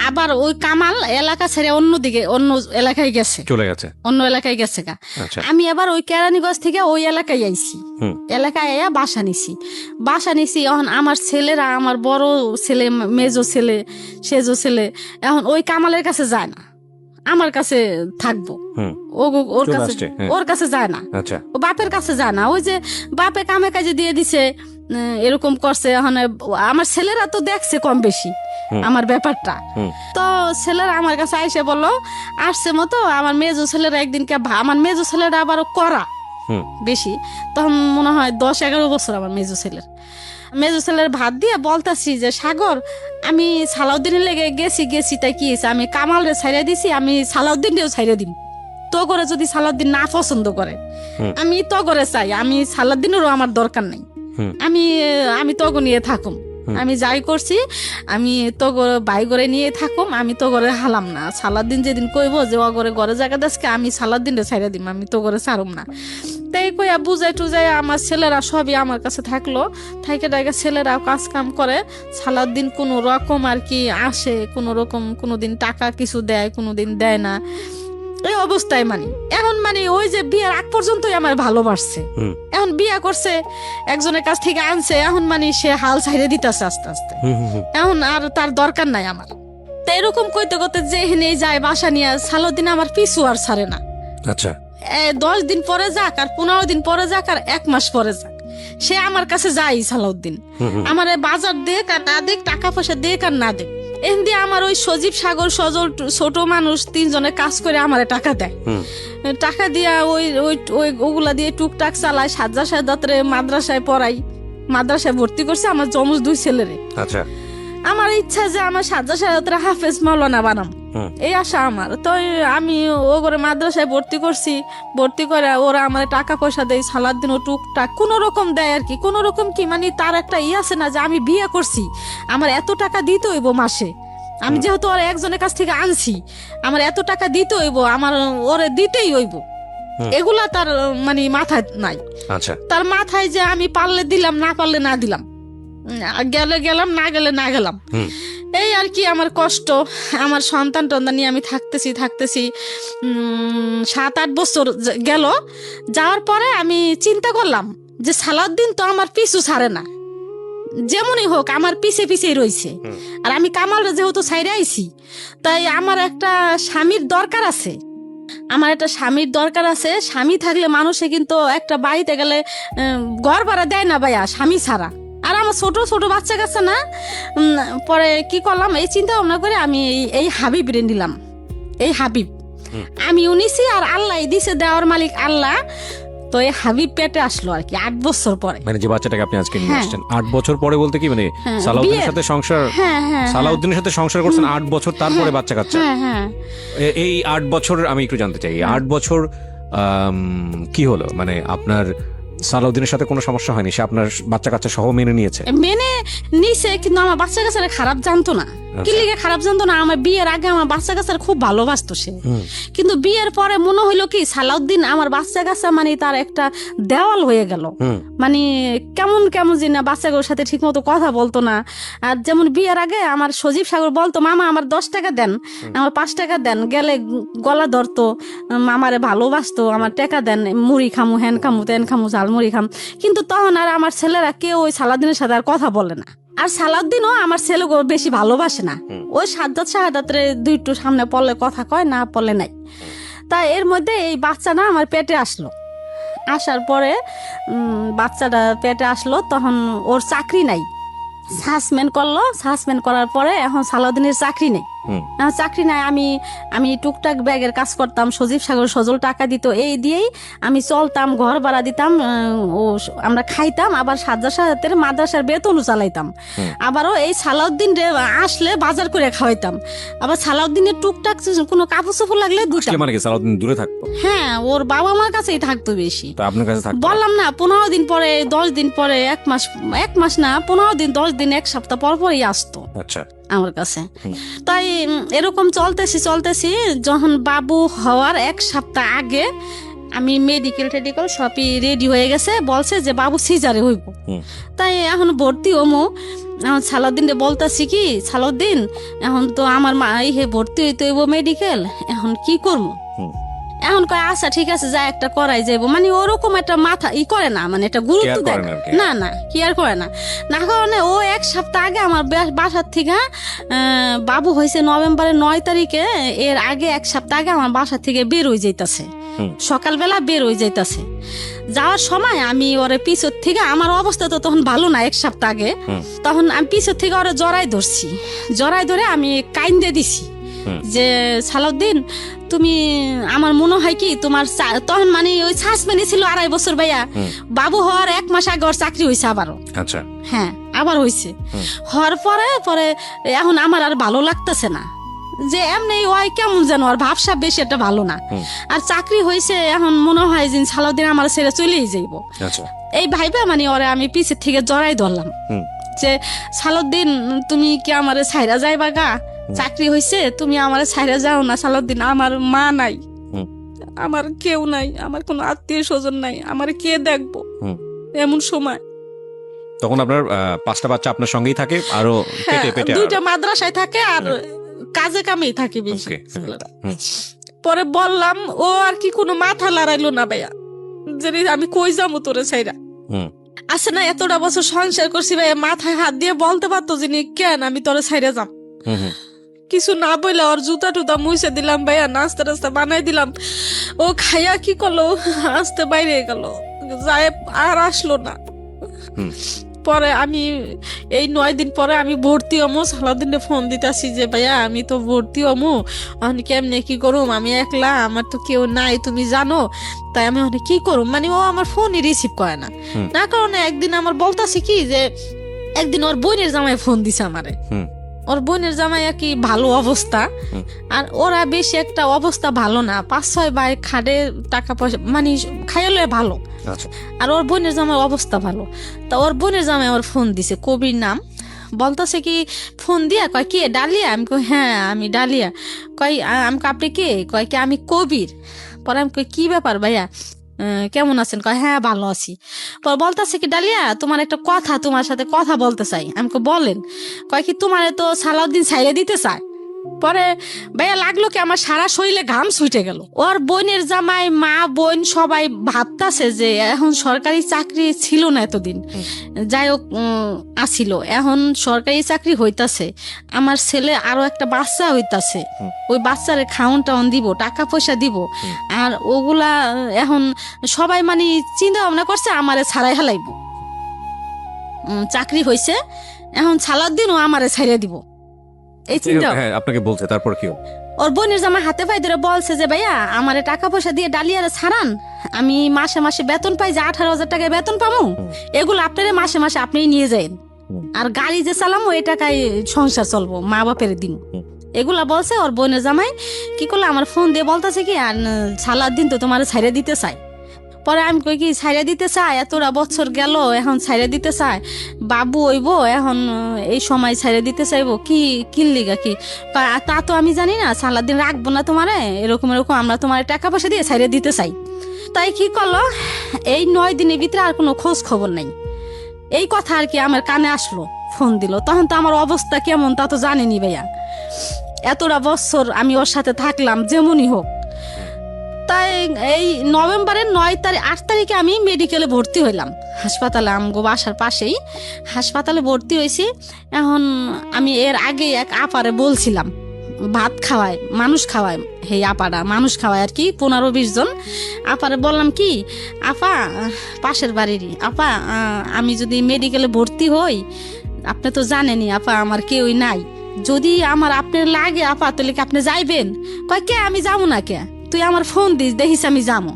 S1: আবার ওই কামাল এলাকা ছেড়ে অন্যদিকে অন্য এলাকায় গেছে,
S2: চলে গেছে,
S1: অন্য এলাকায় গেছে গা। আমি আবার ওই কেরানীগঞ্জ থেকে ওই এলাকায় আইছি, এলাকায় আইয়া বাসা নিছি। এখন আমার ছেলেরা, আমার বড় ছেলে, মেজো ছেলে, সেজো ছেলে, এখন ওই কামালের কাছে যায় না, আমার কাছে থাকবো, ওর কাছে যায় না, ও বাপের কাছে যায় না। ওই যে বাপে কামে কাজে দিয়ে দিছে, এরকম করছে। এখন আমার ছেলেরা তো দেখছে কম বেশি আমার ব্যাপারটা, তো ছেলেরা আমার কাছে আইসে বললো, আসছে মতো আমার মেজো ছেলেরা একদিনকে, আমার মেজো ছেলেরা আবারও করা বেশি, তখন মনে হয় 10-11 বছর আমার মেজো ছেলের ভাত দিয়ে বলতাছি যে, সাগর আমি সালাউদ্দিনের লেগে গেছি তাই কি হয়েছে, আমি কামালরে ছাইড়া দিছি, আমি সালাউদ্দিনকেও ছাইড়া দিম, তো করে যদি সালাউদ্দিন না পছন্দ করে, আমি তো করে চাই, আমি সালাউদ্দিনেরও আমার দরকার নেই, আমি তো নিয়ে থাকুম, আমি যাই করছি আমি তো বাই করে নিয়ে থাকুম, আমি তো করে হালাম না। সালাউদ্দিন যেদিন কইব যে ও ঘরে জায়গা দেশকে, আমি সালাউদ্দিনরে ছাইড়া দিম, আমি তো করে ছাড়ুম না। তাই কইয়া বুঝাই টুজাই আমার ছেলেরা সবই আমার কাছে থাকলো, থাইকে ডাইকে ছেলেরাও কাজ কাম করে। সালাউদ্দিন কোনো রকম আর কি আসে, কোনো রকম কোনোদিন টাকা কিছু দেয়, কোনোদিন দেয় না, এই অবস্থায় মানে এখন মানে ওই যে বিয়ের আগ পর্যন্তই আমার ভালোবাসছে, এখন বিয়া করছে, একজনের কাছ থেকে আনছে, এখন মানে সে হাল ছাইড়ে দিতেছে আস্তে আস্তে, এখন আর তার দরকার নাই আমার। তো এরকম কইতে করতে যে এখানে যায় বাসা নিয়ে, সালাউদ্দিন আমার পিছু আর ছাড়ে না।
S2: আচ্ছা,
S1: 10 দিন পরে যাক আর 15 দিন পরে যাক আর 1 মাস পরে যাক, সে আমার কাছে যাই সালাউদ্দিন, আমার বাজার দেখ আর না দেখ, টাকা পয়সা দেখ আর না দেখ, এখান দিয়ে আমার ওই সজীব, সাগর, সজল, ছোট মানুষ 3 জনে কাজ করে আমারে টাকা দেয়, টাকা দিয়া ওগুলা দিয়ে টুকটাক চালায়, সাজ্জাসাদাতরে মাদ্রাসায় পড়াই, মাদ্রাসায় ভর্তি করছে আমার জমজ 2 ছেলেরে।
S2: আচ্ছা,
S1: আমার ইচ্ছা যে আমার সাজ্জাসাদাতরে হাফেজ মাওলানা বানাম, এই আশা আমার। তো আমি ও করে মাদ্রাসায় ভর্তি করছি, ভর্তি করে ওরা আমার টাকা পয়সা দেয়, সালাউদ্দিন ও টুকটাক কোন রকম দেয় আর কি, কোন রকম কি মানে তার একটা আছে না যে আমি বিয়ে করছি, আমার এত টাকা দিতে হইব মাসে, আমি যেহেতু ওরা একজনের কাছ থেকে আনছি, আমার এত টাকা দিতে হইব, আমার ওরে দিতেই হইব, এগুলা তার মানে মাথায় নাই।
S2: আচ্ছা,
S1: তার মাথায় যে আমি পারলে দিলাম, না পারলে না দিলাম, গেলে গেলাম, না গেলে না গেলাম, এই আর কি আমার কষ্ট। আমার সন্তান টন্তান নিয়ে আমি থাকতেছি 7-8 বছর গেল, যাওয়ার পরে আমি চিন্তা করলাম যে সালাউদ্দিন তো আমার পিছু ছাড়ে না, যেমনই হোক আমার পিছে পিছেই রয়েছে, আর আমি কামাল যেহেতু ছাইড়ে আইছি, তাই আমার একটা স্বামীর দরকার আছে, স্বামী থাকলে মানুষে কিন্তু একটা বাড়িতে গেলে ঘর ভাড়া দেয় না ভাইয়া স্বামী ছাড়া, আর আমার ছোট ছোট বাচ্চা কাছে না। পরে কি করলাম, এই চিন্তা ভাবনা করে আমি এই হাবিব রে নিলাম, এই হাবিব আমি নিছি, আর আল্লাহ দিছে, দেওয়ার মালিক আল্লাহ। তো এই হাবিব পেটে আসলো আর কি 8 বছর পরে,
S2: মানে যে বাচ্চাটাকে আপনি আজকে নিয়ে আসছেন 8 বছর পরে, বলতে কি মানে সালাউদ্দিনের সাথে সংসার, সালাউদ্দিনের সাথে সংসার করছেন 8 বছর, তারপরে বাচ্চা কাচ্চা। এই 8 বছর আমি একটু জানতে চাই, 8 বছর কি হলো, মানে আপনার সালাউদ্দিনের সাথে কোনো সমস্যা হয়নি, সে আপনার বাচ্চা কাচ্চা সহ মেনে নিয়েছে?
S1: কিন্তু আমার বাচ্চা কাচ্চারা খারাপ জানতো না, কি লিগে খারাপ জানতো না, আমার বিয়ের আগে আমার বাচ্চা কাচ্চারা খুব ভালোবাসতো সে, কিন্তু বিয়ের পরে মনে হইলো কি সালাউদ্দিন আমার বাচ্চা কাচ্চা মানে তার একটা দেওয়াল হয়ে গেল, মানে কেমন কেমন যে না বাচ্চাগুলোর সাথে ঠিক মতো কথা বলতো না। আর যেমন বিয়ের আগে আমার সজীব সাগর বলতো, মামা আমার 10 টাকা দেন, আমার 5 টাকা দেন, গেলে গলা ধরতো, মামারে ভালোবাসতো, আমার টাকা দেন, মুড়ি খামু, হ্যান খামু, তেন খামু, ঝালমুড়ি খাম। কিন্তু তখন আর আমার ছেলেরা কেউ ওই সালাউদ্দিনের সাথে আর কথা বলে না, আর সালাউদ্দিনও আমার ছেলেগুলো বেশি ভালোবাসে না, ওই সাজ্জাদ শাহাদাতের 2 সামনে পড়লে কথা কয়, না পড়লে নাই। তাই এর মধ্যে এই বাচ্চা না আমার পেটে আসলো, আসার পরে বাচ্চাটা পেটে আসলো, তখন ওর চাকরি নাই, সাসপেন্ড করলো, সাসপেন্ড করার পরে এখন সালাউদ্দিনের চাকরি নেই।
S2: হুম।
S1: চাকরি নাই, আমি টুকটাক ব্যাগের কাজ করতাম, সজীব সাগর সজল টাকা দিত, এই দিয়েই আমি চলতাম, ঘর ভাড়া দিতাম, আমরা খাইতাম, আবার সাজ্জাদের মাদ্রাসার বেতনও চালাইতাম। আবারও এই সালাউদ্দিন আসলে বাজার করে খাওয়াইতাম, আবার সালাউদ্দিনের টুকটাক কোনো কাপড় চোপড় লাগলে দিতাম।
S2: মানে কি সালাউদ্দিন দূরে থাকতো?
S1: হ্যাঁ, ওর বাবা মার কাছেই থাকতো বেশি।
S2: তো আপনার কাছে থাকতো?
S1: বললাম না, 15 দিন পরে, 10 দিন পরে, এক মাস না, 15 দিন, 10 দিন, এক সপ্তাহ পর পরই আসতো
S2: আচ্ছা
S1: আমার কাছে। তাই এরকম চলতেছি, যখন বাবু হওয়ার এক সপ্তাহ আগে আমি মেডিকেল সবই রেডি হয়ে গেছে, বলছে যে বাবু সিজারে হইব। তাই এখন ভর্তি হমু। এখন সালাউদ্দিন বলতেছি কি, সালাউদ্দিন এখন তো আমার মা ভর্তি হইতে হইব মেডিকেল, এখন কি করবো? এখন কয় আচ্ছা ঠিক আছে, যা একটা করাই যাইব। মানে ওরকম একটা মাথা করে না, মানে একটা গুরুত্ব দেয় না, কি আর করে না। না কারণে ও এক সপ্তাহ আগে আমার বাসার থেকে, বাবু হয়েছে নভেম্বরের 9 তারিখে, এর আগে এক সপ্তাহ আগে আমার বাসা থেকে বের হয়ে যাইতাছে, সকালবেলা বের হয়ে যাইতাছে। যাওয়ার সময় আমি ওরে পিছর থেকে, আমার অবস্থা তো তখন ভালো না এক সপ্তাহ আগে, তখন আমি পিছর থেকে ওরে জড়াই ধরে আমি কাইন্দে দিছি যে সালাউদ্দিন তুমি, আমার মনে হয় কি তোমার তখন মানে ওই সাসপেন্ড ছিল 2.5 বছর ভাইয়া, বাবু হওয়ার 1 মাস আগে ওর চাকরি হয়েছে আবারও।
S2: আচ্ছা,
S1: হ্যাঁ আবার হয়েছে। হওয়ার পরে এখন আমার আর ভালো লাগতেছে না, যে এমনি ওই কেমন যেন আর ভাবসাব বেশি একটা ভালো না। আর চাকরি হয়েছে, এখন মনে হয় যে সালাউদ্দিন আমার ছেড়ে চলেই যাইব। এই ভাইবা মানে ওরে আমি পিছের থেকে জড়াই ধরলাম যে সালাউদ্দিন তুমি কি আমার ছাইরা যাইবা গা, চাকরি হয়েছে, তুমি আমার ছাইরা যাও না সালাউদ্দিন, আমার মা নাই, আমার কেউ নাই, আমার কোনো আত্মীয় স্বজন নাই, আমার কে দেখবো এমন সময়।
S2: তখন আপনার 5টা বাচ্চা আপনার সঙ্গেই থাকে, আরো পেটে
S1: 2টা মাদ্রাসায় থাকে, আর কাজে কামেই থাকে বেশি। পরে বললাম, ও আর কি কোনো মাথা লড়াইলো না ভাইয়া, যে আমি কই যাবো তোরে ছাইরা। আছে না, এতটা বছর সংসার করছি ভাইয়া, মাথায় হাত দিয়ে বলতে পারতো যে কেন আমি তোরে ছাইরা যাম। কিছু না বইলে ওর জুতা টুতা মুছে দিলাম ভাইয়া, নাস্তা টাস্তা বানাই দিলাম, ও খাইয়া কি করলো, আসতে বাইরে গেল, যায় আর আসলো না। পরে আমি এই 9 দিন পরে আমি ভর্তি হমু, সালাউদ্দিনে ফোন দিতেছি যে ভাইয়া আমি তো ভর্তি হমু, আমি কেমনে কি করুম, আমি একলা, আমার তো কেউ নাই তুমি জানো, তাই আমি অনেক কি করুম। মানে ও আমার ফোনই রিসিভ করে না কারণে একদিন আমার বলতাছি কি যে, একদিন ওর বোনের জামাই ফোন দিছে আমারে, ওর বোনের জামাই আর কি ভালো অবস্থা, আর ওরা বেশি একটা অবস্থা ভালো না, 5-6 ভাই খাটে, টাকা পয়সা মানে খাইলে ভালো, আর ওর বোনের জামাই অবস্থা ভালো। তা ওর বোনের জামাই ওর ফোন দিছে, কবির নাম, বলতেছে কি ফোন দিয়া, কয় কে ডালিয়া? আমি কই হ্যাঁ আমি ডালিয়া। কয় আমি আপনি কে? কয় কি আমি কবির। পরে আমি কই কি ব্যাপার ভাইয়া, কেমন আছেন? কয় হ্যাঁ ভালো আছি। পর বলতেছে কি ডালিয়া তোমার একটা কথা, তোমার সাথে কথা বলতে চাই। আমি বলেন। কয় কি তোমার তো সালাউদ্দিন ছাইরে দিতে চায়। পরে ভাইয়া লাগলো কি আমার সারা শরীরে ঘাম ছুটে গেল। ওর বোনের জামাই, মা বোন সবাই ভাবতাছে যে এখন সরকারি চাকরি ছিল না এতদিন, যাই হোক আসিল, এখন সরকারি চাকরি হইতাছে, আমার ছেলে আরো একটা বাচ্চা হইতাছে, ওই বাচ্চারে খাওন টাউন দিব, টাকা পয়সা দিব, আর ওগুলা এখন সবাই মানে চিন্তা ভাবনা করছে আমারে ছাড়াই হালাইব। চাকরি হয়েছে, এখন সালাউদ্দিনও আমারে ছাইরে দিব, এই চিন্তা
S2: আপনাকে বলছে। তারপর কি?
S1: ওর বোনের জামা হাতে পায়ে ধরে বলছে যে ভাইয়া আমারে টাকা পয়সা দিয়ে ডালিয়ারে ছাড়ান, আমি মাসে মাসে বেতন পাই, যে 18,000 টাকা বেতন পাবো, এগুলো আপনারে মাসে মাসে আপনি নিয়ে যান, আর গাড়ি যে চালামো এই টাকায় সংসার চলবো, মা বাপের দিন, এগুলা বলছে। ওর বোনের জামাই কি করলো, আমার ফোন দিয়ে বলতেছে কি আর সালাউদ্দিন তো তোমার ছাইরে দিতে চাই। পরে আমি কই কি ছাইরে দিতে চাই, এতটা বছর গেল এখন ছাইরে দিতে চাই, বাবু হইব এখন এই সময় ছাইরে দিতে চাইবো, কি কিনলিগা কি? তা তো আমি জানি না, সালাউদ্দিন রাখবো না তোমারে, এরকম আমরা তোমার টাকা পয়সা দিয়ে ছাইরে দিতে চাই। তাই কি করলো, এই 9 দিনের ভিতরে আর কোনো খোঁজ খবর নাই। এই কথা আর কি আমার কানে আসলো, ফোন দিল, তখন তো আমার অবস্থা কেমন তা তো জানেনি ভাইয়া, এতটা বছর আমি ওর সাথে থাকলাম যেমনই হোক। তাই এই নভেম্বরের 8 তারিখে আমি মেডিকেলে ভর্তি হইলাম, হাসপাতালে, আমগো বাসার পাশেই হাসপাতালে ভর্তি হয়েছি। এখন আমি এর আগে এক আপারে বলছিলাম ভাত খাওয়ায়, মানুষ খাওয়ায়, এই আপারা মানুষ খাওয়ায় আর কি, 15-20 জন আপারে বললাম কি, আপা পাশের বাড়িরই আপা, আমি যদি মেডিকেলে ভর্তি হই, আপনি তো জানেনই আপা আমার কেউই নাই, যদি আমার আপনার লাগে আপা তাহলে কি আপনি যাইবেন? কয় কে আমি যাবো না কে, তুই আমার ফোন দিস দেখিস আমি যাবো।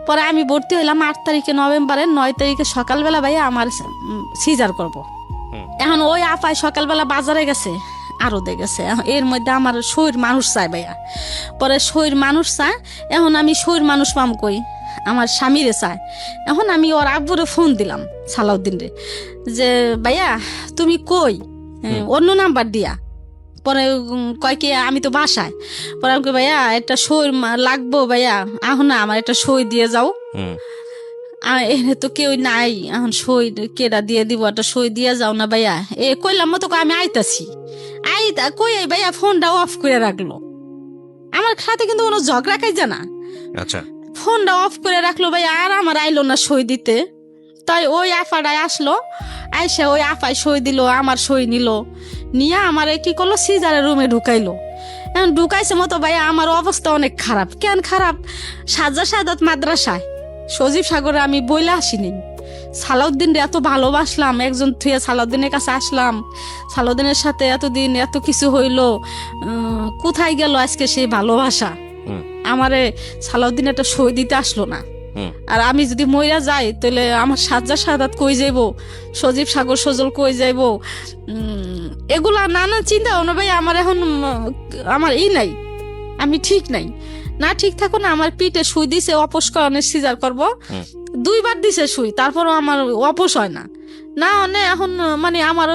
S1: পরে আমি ভর্তি হইলাম 8 তারিখে নভেম্বরের, 9 তারিখে সকালবেলা ভাইয়া আমার সিজার করব। এখন ওই আপায় সকালবেলা বাজারে গেছে, আরো গেছে, এর মধ্যে আমার শরীর মানুষ চায় ভাইয়া। পরে শরীর মানুষ চায়, এখন আমি শরীর মানুষ পাম কই, আমার স্বামীরে চায়। এখন আমি ওর আব্বুরে ফোন দিলাম সালাউদ্দিন রে, যে ভাইয়া তুমি কই, অন্য নাম্বার দিয়া। পরে কয় কি আমি তো বাসায়। পরে আমি কই ভাইয়া একটা সই লাগবো ভাইয়া, এখন না আমার একটা সই দিয়ে যাও। এখানে তো কেউ নাই, এখন সই কেডা দিয়ে দিব, একটা সই দিয়ে যাও না ভাইয়া। কইলাম মতো আমি আইতাছি, কই ভাইয়া ফোনটা অফ করে রাখলো। আমার সাথে কিন্তু কোনো ঝগড়া খাইছে না,
S2: আচ্ছা
S1: ফোনটা অফ করে রাখলো ভাইয়া। আর আমার আইলো না সই দিতে, তাই ওই আফাটাই আসলো, আইসা ওই আফাই সই দিল, আমার সই নিল, নিয়ে আমার কি করলো সিজারের রুমে ঢুকাইলো। এখন ঢুকাইছে মতো ভাইয়া আমার অবস্থা অনেক খারাপ। কেন খারাপ? সাজা সাদাত মাদ্রাসায় সজীব সাগরে আমি বইলে আসিনি, সালাউদ্দিন এত ভালোবাসলাম, একজন থুয়ে সালাউদ্দিনের কাছে আসলাম, সালাউদ্দিনের সাথে এতদিন এত কিছু হইলো, কোথায় গেল আজকে সেই ভালোবাসা? আমারে সালাউদ্দিন একটা সই দিতে আসলো না। আর আমি যদি মইরা যাই তাহলে আমার সাজ্জা সাদাত কই যাইব, সজীব সাগর সজল কই যাইব, এগুলা নানা চিন্তা ভাবনা ভাই আমার এখন আমার নাই, আমি ঠিক নাই। না ঠিক থাকো না, আমার পিঠে সুই দিছে অপস্করণের সিজার করব, 2 বার দিছে সুই, তারপরও আমার অপস হয় না। না এখন মানে আমার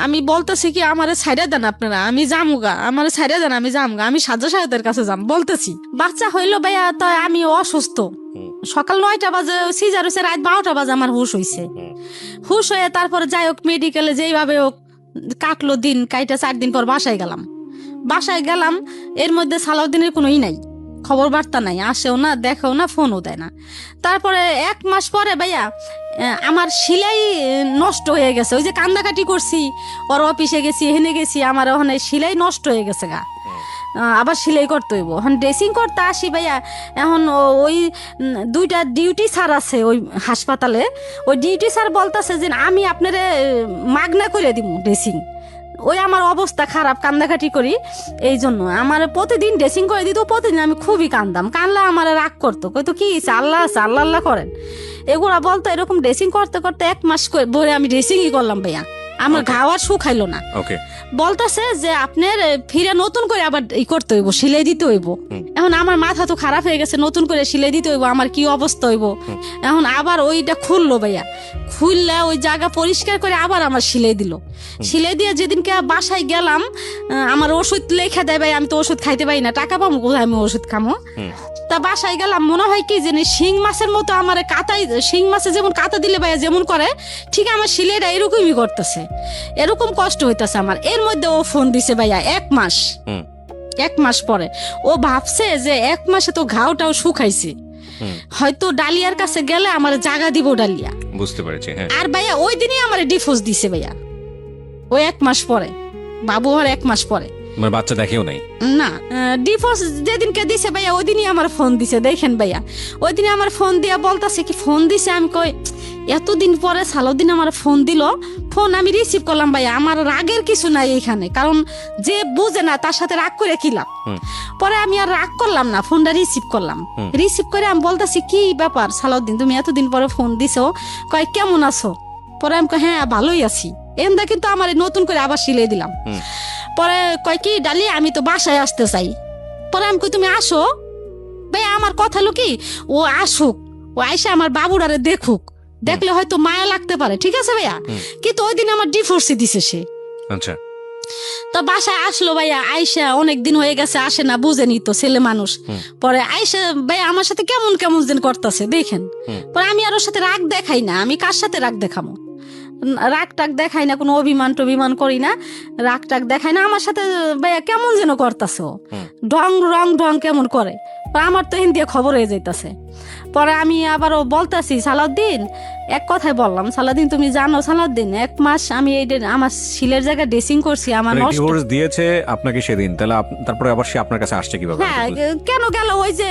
S1: আমি বলতেছি কি আমারে ছাইড়া দেন আপনারা, আমি যামুগা, আমার ছাইড়া দেন, আমি যামুগা, আমি সাজ্জা সাহেবের কাছে যাম বলতেছি। বাচ্চা হইলো ভাইয়া, তাই আমি অসুস্থ, সকাল 9টা বাজে সিজার হয়েছে, রাত 12টা বাজে আমার হুশ হয়েছে। হুশ হয়ে তারপরে যাই হোক মেডিকেলে যেইভাবে হোক কাটলো দিন, কাইটা 4 দিন পর বাসায় গেলাম। এর মধ্যে সালাউদ্দিনের কোনোই নাই, খবর বার্তা নাই, আসেও না, দেখেও না, ফোনও দেয় না। তারপরে 1 মাস পরে ভাইয়া আমার সেলাই নষ্ট হয়ে গেছে, ওই যে কান্দাকাটি করছি, ওর অফিসে গেছি, হেনে গেছি, আমার ওখানে সেলাই নষ্ট হয়ে গেছে গা, আবার সেলাই করতে হইব। এখন ড্রেসিং করতে আসি ভাইয়া, এখন ওই 2টা ডিউটি স্যার আছে ওই হাসপাতালে, ওই ডিউটি স্যার বলতেছে যে আমি আপনারে মাগনা করে দিব ড্রেসিং। ওই আমার অবস্থা খারাপ, কান্দাকাটি করি, এই জন্য আমার প্রতিদিন ড্রেসিং করে দিত। প্রতিদিন আমি খুবই কানলে আমার রাগ করতো, কইতো কি আল্লাহ আছে, আল্লাহ আল্লাহ করেন, এগুলা বলতো। এরকম ড্রেসিং করতে করতে 1 মাস ভরে আমি ড্রেসিংই করলাম ভাইয়া, আমার ঘাও আর শুকাইলো না। বলতেছে যে আপনার ফিরে নতুন করে আবার করতে হইব, সেলাই দিতে হইব। এখন আমার মাথা তো খারাপ হয়ে গেছে, নতুন করে সেলাই দিতে হইব, আমার কি অবস্থা হইব। এখন আবার ওইটা খুললো ভাইয়া, খুললে ওই জায়গা পরিষ্কার করে আবার আমার সেলাই দিল। সেলাই দিয়ে যেদিনকে বাসায় গেলাম, আমার ওষুধ লেখা দেয় ভাই, আমি তো ওষুধ খাইতে পারি না, টাকা পাবো কোথায় আমি ওষুধ খামো। তা বাসায় গেলাম, মনে হয় কি জানি শিং মাছের মতো আমার কাতাই, শিং মাছে যেমন কাতা দিলে ভাইয়া যেমন করে, ঠিক আমার সেলাইটা এরকমই করতেছে, এরকম কষ্ট হইতেছে আমার। এর মধ্যে ও ফোন দিছে ভাইয়া 1 মাস পরে। ও ভাবছে যে 1 মাসে তো ঘাওটাও শুকাইছে, হয়তো ডালিয়ার কাছে গেলে আমার জায়গা দিব ডালিয়া,
S2: বুঝতে পেরেছি।
S1: আর ভাইয়া ওই দিনই আমার ডিভোর্স দিছে ভাইয়া, ওই 1 মাস পরে, বাবু হওয়ার 1 মাস পরে।
S2: আমার বাচ্চা দেখেও নাই
S1: না, ডিভোর্স যেদিনকে দিছে ভাইয়া ওই দিনই আমার ফোন দিছে। দেখেন ভাইয়া, ওই দিনে আমার ফোন দিয়া বলতাছে কি ফোন দিছে, আমি কই এতদিন পরে সালাউদ্দিন আমার ফোন দিল, ফোন আমি রিসিভ করলাম ভাইয়া। আমার রাগের কিছু নাই এখানে, কারণ যে বুঝে না তার সাথে রাগ করে কি লাভ। পরে আমি আর রাগ করলাম না, ফোনটা রিসিভ করলাম। রিসিভ করে আমি বলতাছি কি ব্যাপার সালাউদ্দিন, তুমি এতদিন পরে ফোন দিছো, কয় কেমন আছো? পরে আমি কই হ্যাঁ ভালোই আছি। এমদা কিন্তু আমার নতুন করে আবার সিলাই দিলাম। পরে কয় কি ডালি আমি তো বাসায় আসতে চাই। পরে আমি কই তুমি আসো ভাইয়া, আমার কথা হলো কি ও আসুক, ও আইসা আমার বাবুরারে দেখুক, দেখলে হয়তো মায়া লাগতে পারে, ঠিক আছে ভাইয়া। কিন্তু ওই দিন আমার ডিভোর্সই দিছে সে।
S2: আচ্ছা,
S1: তো বাসায় আসলো ভাইয়া, আইসা অনেক দিন হয়ে গেছে আসে না, বুঝেনি তো ছেলে মানুষ। পরে আইসা ভাইয়া আমার সাথে কেমন কেমন যেন করতেছে দেখেন। পরে আমি আর ওর সাথে রাগ দেখাই না, আমি কার সাথে রাগ দেখাবো, রাগ টাগ দেখাই না, কোনো অভিমান টভিমান করি না, রাগ টাগ দেখাই না। আমার সাথে ভাইয়া কেমন যেন করতেছে, ঢং কেমন করে, আমার তো হিন্দি খবর হয়ে যাইতাছে। পরে আমি আবারও বলতেছি সালাউদ্দিন, এক কথায় বললাম, সালাউদ্দিন তুমি জানো সালাউদ্দিন 1 মাস আমি এই আমার শিলের জায়গায় ড্রেসিং করছি, আমার নষ্ট।
S2: ডিভোর্স দিয়েছে আপনাকে সেদিন, তাহলে তারপরে আবার সে আপনার কাছে আসছে কিভাবে?
S1: হ্যাঁ, কেন গেল? ওই যে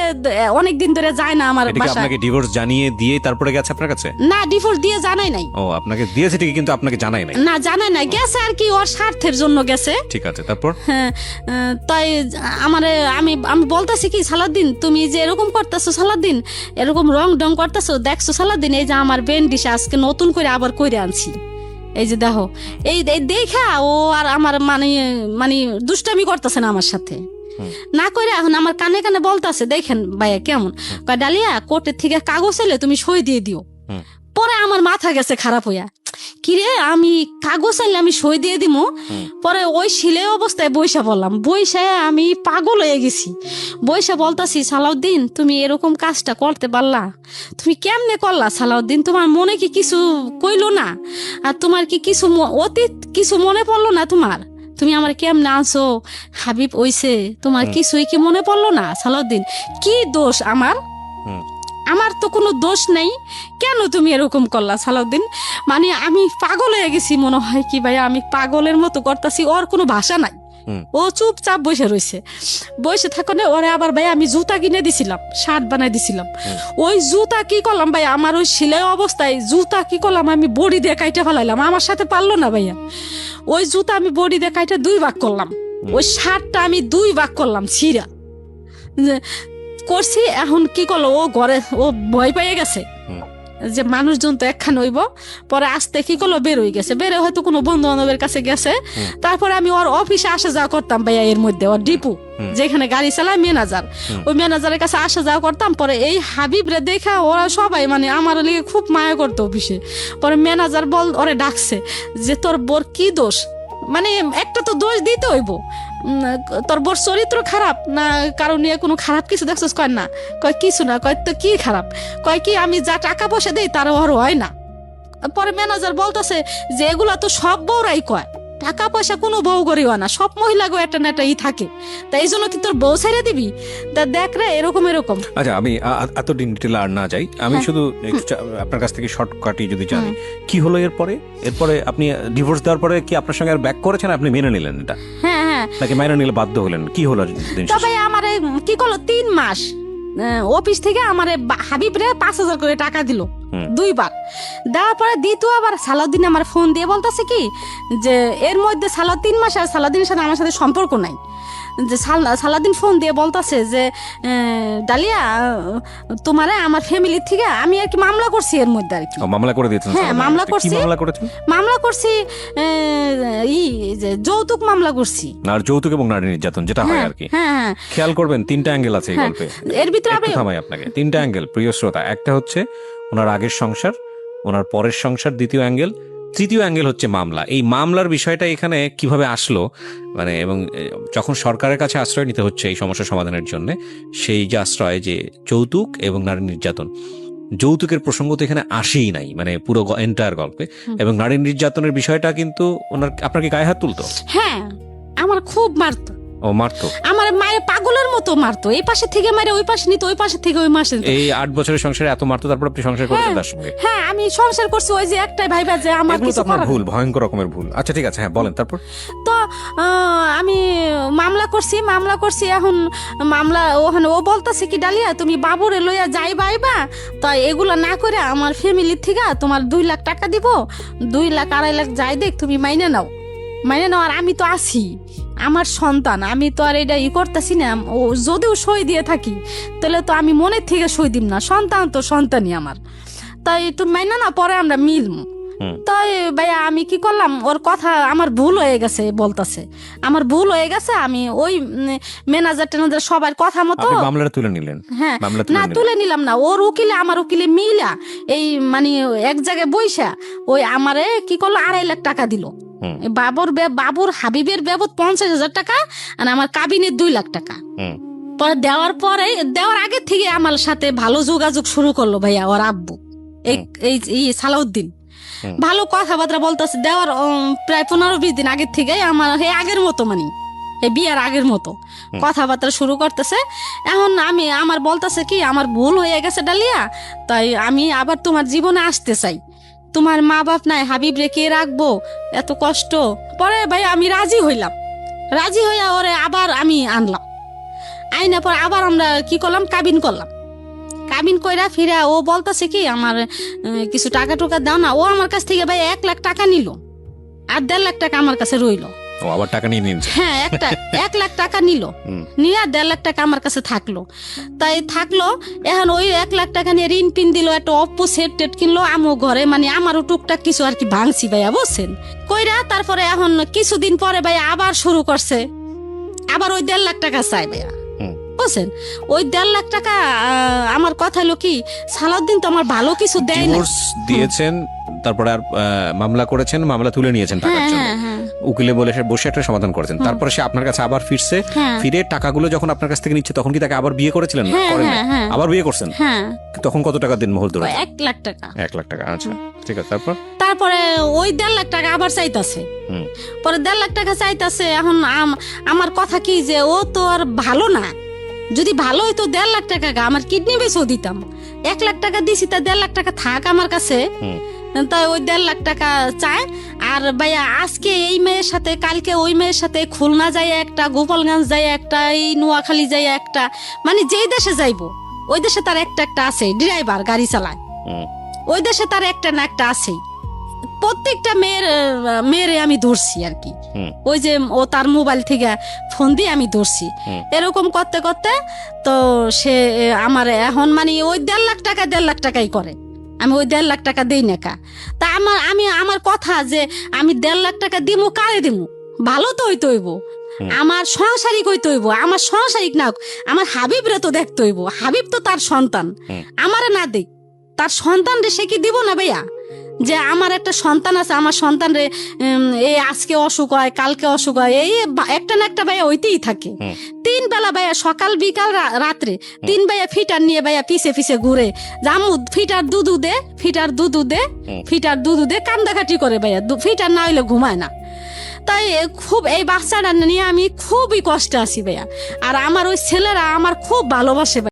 S1: অনেক দিন ধরে যায় না আমার
S2: এটা কি
S1: বাসায়।
S2: আপনাকে ডিভোর্স জানিয়ে দিয়ে তারপরে গেছে আপনার কাছে?
S1: না, ডিভোর্স দিয়ে জানাই নাই।
S2: ও, আপনাকে দিয়েছে ঠিকই, কিন্তু আপনাকে জানাই নাই।
S1: না, জানাই নাই, গেছে আর কি, ওর স্বার্থের জন্য গেছে।
S2: ঠিক আছে, তারপর?
S1: হ্যাঁ, তাই আমারে আমি আমি বলতেছি কি, সালাউদ্দিন তুমি যে এরকম করতেছো, সালাউদ্দিন এরকম রং ডং করতেছো, দেখছো সালাউদ্দিন এই যে আমার বেন্ডিশ আজকে নতুন করে আবার কইরে আনছি, এই যে দেখো, এই দেখা ও আর আমার মানে মানে দুষ্টামি করতেছে না আমার সাথে, না করে এখন আমার কানে কানে বলতেছে, দেখেন ভাইয়া কেমন, কয় ডালিয়া কোর্টের থেকে কাগজ এলে তুমি সই দিয়ে দিও। পরে আমার মাথা গেছে খারাপ হইয়া, কিরে আমি কাগজ আনলে আমি সই দিয়ে দিমু? পরে ওই শিলে অবস্থায় বইসা বললাম, বইসায় আমি পাগল হয়ে গেছি, বইসা বলতাছি, সালাউদ্দিন তুমি এরকম কাজটা করতে পারলা? তুমি কেমনে করলা সালাউদ্দিন? তোমার মনে কি কিছু কইলো না? আর তোমার কি কিছু অতীত কিছু মনে পড়লো না তোমার? তুমি আমার কেমনে আছো হাবিব ওইছে, তোমার কিছুই কি মনে পড়লো না সালাউদ্দিন? কি দোষ আমার? আমার তো কোনো দোষ নেই, কেন তুমি এরকম করলা সালাউদ্দিন? মানে আমি পাগল হয়ে গেছি, মনে হয় কি ভাইয়া আমি পাগলের মতো করতেছি, ওর কোনো ভাষা নাই, ও চুপচাপ বসে রয়েছে। বসে থাকলে ওরে আবার ভাই আমি জুতা কিনে দিছিলাম, শার্ট বানাই দিছিলাম, ওই জুতা কি করলাম ভাই, আমার ওই সেলাই অবস্থায় জুতা কি করলাম, আমি বডি দিয়ে কাইটে ফেলাইলাম, আমার সাথে পারলো না ভাইয়া। ওই জুতা আমি বডি দিয়ে কাইটে 2 ভাগ করলাম, ওই শার্টটা আমি 2 ভাগ করলাম ছিঁড়া করছি। এখন কি করলো, ও ঘরে ও ভয় পেয়ে গেছে যে মানুষজন তো একখান হইব, পরে আসতে কি করলো বের হয়ে গেছে, বেরো হয়তো কোনো বন্ধু বান্ধবের কাছে গেছে। তারপরে আমি ওর অফিসে আসা যাওয়া করতাম ভাইয়া, এর মধ্যে ওর ডিপু যেখানে গাড়ি চালায় ম্যানেজার, ওই ম্যানেজারের কাছে আসা যাওয়া করতাম। পরে এই হাবিব রে দেখা ওরা সবাই মানে আমার লিগে খুব মায়া করতো অফিসে। পরে ম্যানেজার ওরে ডাকছে যে তোর বোর কি দোষ, মানে একটা তো দোষ দিতে হইব, তোর বোর চরিত্র খারাপ না কারণ নিয়ে কোনো খারাপ কিছু দেখছিস? কয় না, কয় কিছু না, কয় তো কি খারাপ, কয় কি আমি যা টাকা পয়সা দিই তার ওর হয় না। পরে ম্যানেজার বলতেছে যে এগুলা তো সব বউরাই কয়, টাকা পয়সা কোনো বউ করিও না, সব মহিলাগো একটা না একটা থাকে, তাই এই জন্য কি তোর বউ ছেড়ে দিবি? তা দেখ রে এরকম এরকম।
S2: আচ্ছা, আমি এত ডিটেইল আর না যাই, আমি শুধু আপনার কাছ থেকে শর্টকাটই যদি জানি কি হলো এরপরে। এরপরে আপনি ডিভোর্স দেওয়ার পরে কি আপনার সঙ্গে আর ব্যাক করেছেন, আপনি মেনে নিলেন এটা?
S1: হ্যাঁ হ্যাঁ,
S2: নাকি মেনে নিলে বাধ্য হলেন, কি হলো?
S1: তবে আমার কি করলো 3 মাস অফিস থেকে আমার হাবিব রে 5,000 করে টাকা দিল 2 বার। দেওয়ার পরে দ্বিতীয়বার সালাউদ্দিন আমার ফোন দিয়ে বলতেছে কি যে এর মধ্যে 3 মাস আর সালাউদ্দিনের সাথে আমার সাথে সম্পর্ক নাই, যে সালাউদ্দিন ফোন দিয়ে বলতেছে যে ডালিয়া তোমারে আমার ফ্যামিলি থেকে আমি আর কি মামলা করছি এর মধ্যে আর কি।
S2: মামলা করে দিয়েছেন?
S1: হ্যাঁ, মামলা করছি।
S2: কি মামলা করেছেন?
S1: মামলা করছি যে যৌতুক মামলা করছি।
S2: আর যৌতুক এবং নারী নির্যাতন যেটা হয় আর কি।
S1: হ্যাঁ হ্যাঁ,
S2: খেয়াল করবেন 3টা অ্যাঙ্গেল আছে এই গল্পে।
S1: এর ভিতরে আমি
S2: থামাই আপনাকে, 3টা অ্যাঙ্গেল প্রিয় শ্রোতা। একটা হচ্ছে ওনার আগের সংসার, ওনার পরের সংসার, দ্বিতীয় অ্যাঙ্গেল, তৃতীয় অ্যাঙ্গেল হচ্ছে মামলা। এই মামলার বিষয়টা এখানে কিভাবে আসলো, মানে এবং যখন সরকারের কাছে আশ্রয় নিতে হচ্ছে এই সমস্যা সমাধানের জন্য, সেই যে আশ্রয় যে যৌতুক এবং নারী নির্যাতন, যৌতুকের প্রসঙ্গ তো এখানে আসেই নাই, মানে পুরো এন্টায়ার গল্পে। এবং নারী নির্যাতনের বিষয়টা কিন্তু ওনার আপনার কি গায়ে হাত তুলতো?
S1: হ্যাঁ, আমার খুব মারতো।
S2: ও মারতো?
S1: আমার মায়ের পাগলের মতো মারতো, এই পাশে থেকে মারে ওই পাশে নিত, ওই পাশে থেকে ওই মাসে।
S2: এই 8 বছরের সংসারে এত মারতো, তারপর আপনি সংসার করেছেন তার সঙ্গে?
S1: হ্যাঁ, আমি সংসার করছি ওই যে একটাই ভাইবা যে আমার কিছু
S2: আপনার ভুল, ভয়ঙ্কর রকমের ভুল। আচ্ছা ঠিক আছে, হ্যাঁ বলেন তারপর।
S1: তো আমি মামলা করছি। এখন মামলা ওখানে ও বলতেছে কি ডালিয়া তুমি বাবুরে লইয়া যাইবা আইবা, তাই এগুলা না করে আমার ফ্যামিলির থেকে তোমার 2 লাখ টাকা দিব, 2 লাখ 2.5 লাখ যাই দেখ তুমি মাইনে নাও। আর আমি তো আছি, আমার সন্তান, আমি তো আর এটা করতেছি না। ও যদিও সই দিয়ে থাকি তাহলে তো আমি মনের থেকে সই দিব না, সন্তান তো সন্তানই আমার, তাই তুমি মাইনা না, পরে আমরা মিলবো। তাই ভাইয়া আমি কি করলাম, ওর কথা আমার ভুল হয়ে গেছে বলতেছে, আমার ভুল হয়ে গেছে। আমি ওই ম্যানেজার টেনাজার সবার কথা মতো
S2: মামলাটা তুলে নিলেন?
S1: হ্যাঁ, না তুলে নিলাম না, ওর উকিলে আমার উকিলে মিলা এই মানে এক জায়গায় বইসা ওই আমারে কি করলো 2.5 লাখ টাকা দিল। বাবুর হাবিবের বাবদ 50,000 টাকা আর আমার কাবিনের 2 লাখ টাকা। পরে দেওয়ার আগে থেকে আমার সাথে ভালো যোগাযোগ শুরু করলো ভাইয়া ওর আব্বু, এই সালাউদ্দিন ভালো কথাবার্তা বলতেছে। দেওয়ার প্রায় 15-20 দিন আগের থেকে আমার আগের মতো মানে এই বিয়ের আগের মতো কথাবার্তা শুরু করতেছে। এখন আমার বলতেছে কি আমার ভুল হয়ে গেছে ডালিয়া, তাই আমি আবার তোমার জীবনে আসতে চাই, তোমার মা বাপ নাই, হাবিব রেখে রাখবো, এত কষ্ট। পরে ভাই আমি রাজি হইলাম, রাজি হইয়া ওরে আবার আমি আনলাম, আইনা পর আবার আমরা কি করলাম, কাবিন করলাম। কাবিন কইরা ফিরা ও বলতেছে কি আমার কিছু টাকা টুকা দাও না। ও আমার কাছ থেকে ভাই 1 লাখ টাকা নিল, আর 1.5 লাখ টাকা আমার কাছে রইলো।
S2: ও আবার টাকা নিয়ে নিয়েছে।
S1: হ্যাঁ, 1 লাখ টাকা নিল, নিয়ে 1.5 লাখ টাকা আমার কাছে থাকলো। তাই থাকলো, এখন ওই 1 লাখ টাকা নিয়ে ঋণ পিন দিল, একটা অপ্পো সেট টেট কিনলো আমো ঘরে, মানে আমারও টুকটাক কিছু আর কি ভাঙছি ভাইয়া, বুঝছেন কইরা। তারপরে এখন কিছুদিন পরে ভাইয়া আবার শুরু করছে, আবার ওই 1.5 লাখ টাকা চাই ভাইয়া, বুঝছেন। ওই 1.5 লাখ টাকা আমার কথা হলো কি, সালাউদ্দিন তো আমার ভালো কিছু দেয় না।
S2: ডিভোর্স দিয়েছেন, তারপরে আর মামলা করেছেন, মামলা তুলে নিয়েছেন টাকার
S1: হ্যাঁ,
S2: জন্য,
S1: হ্যাঁ, হ্যাঁ।
S2: উকিলে বসে একটা সমাধান করেছেন। তারপরে সে আপনার কাছে আবার ফিরছে,
S1: হ্যাঁ।
S2: ফিরে টাকাগুলো যখন আপনার কাছ থেকে নিচ্ছে তখন কি তাকে আবার বিয়ে করেছিলেন?
S1: হ্যাঁ,
S2: করেন
S1: হ্যাঁ, হ্যাঁ।
S2: আবার বিয়ে করছেন?
S1: হ্যাঁ,
S2: তখন কত টাকা দিন মোহর ধরে?
S1: 1 লাখ টাকা।
S2: 1 লাখ টাকা, আচ্ছা ঠিক আছে।
S1: তারপরে ওই 1.5 লাখ টাকা আবার চাইতাছে, পরে 1.5 লাখ টাকা চাইতাছে। এখন আমার কথা কি যে ও তো আর ভালো না, যদি ভালো হইতো 1.5 লাখ টাকা আমার কিডনি বেচও দিতাম। 1 লাখ টাকা দিছি, তা 1.5 লাখ টাকা থাক আমার কাছে। তাই ওই 1.5 লাখ টাকা চায়। আর ভাইয়া আজকে এই মেয়ের সাথে, কালকে ওই মেয়ের সাথে, খুলনা যায় একটা, গোপালগঞ্জ যায় একটা, এই নোয়াখালী যায় একটা, মানে যেই দেশে যাইবো ওই দেশে তার একটা আছে ড্রাইভার, গাড়ি চালায়, ওই দেশে তার একটা না একটা আছেই। প্রত্যেকটা মেয়েরে আমি ধরছি আর কি, ওই যে ও তার মোবাইল থেকে ফোন দিয়ে আমি ধরছি। এরকম করতে করতে তো সে আমার এখন মানে ওই 1.5 লাখ টাকা 1.5 লাখ টাকাই করে, আমি ওই 1.5 লাখ টাকা দেই না কা। তা আমার কথা যে আমি 1.5 লাখ টাকা দিমু, কারে দিমু? ভালো তো হইতে হইব, আমার সংসারিক হইতে হইব, আমার সংসারিক না হোক, আমার হাবিবরে তো দেখতে হইব, হাবিব তো তার সন্তান, আমারে না দেখ, তার সন্তান রে সে কি দিব না ভাইয়া? যে আমার একটা সন্তান আছে, আমার সন্তান রে এই আজকে অসুখ হয়, কালকে অসুখ হয়, এই একটা না একটা ভাইয়া হইতেই থাকে। 3 বেলা ভাইয়া, সকাল বিকাল রাত্রে 3 ভাইয়া ফিটার নিয়ে ভাইয়া পিছে পিছে ঘুরে, জামু ফিটার দুধু দে, ফিটার দুধু দে, ফিটার দুধু দে, কান্দাকাটি করে ভাইয়া, ফিটার না হইলে ঘুমায় না। তাই খুব এই বাচ্চাটা নিয়ে আমি খুবই কষ্টে আছি ভাইয়া। আর আমার ওই ছেলেরা আমার খুব ভালোবাসে।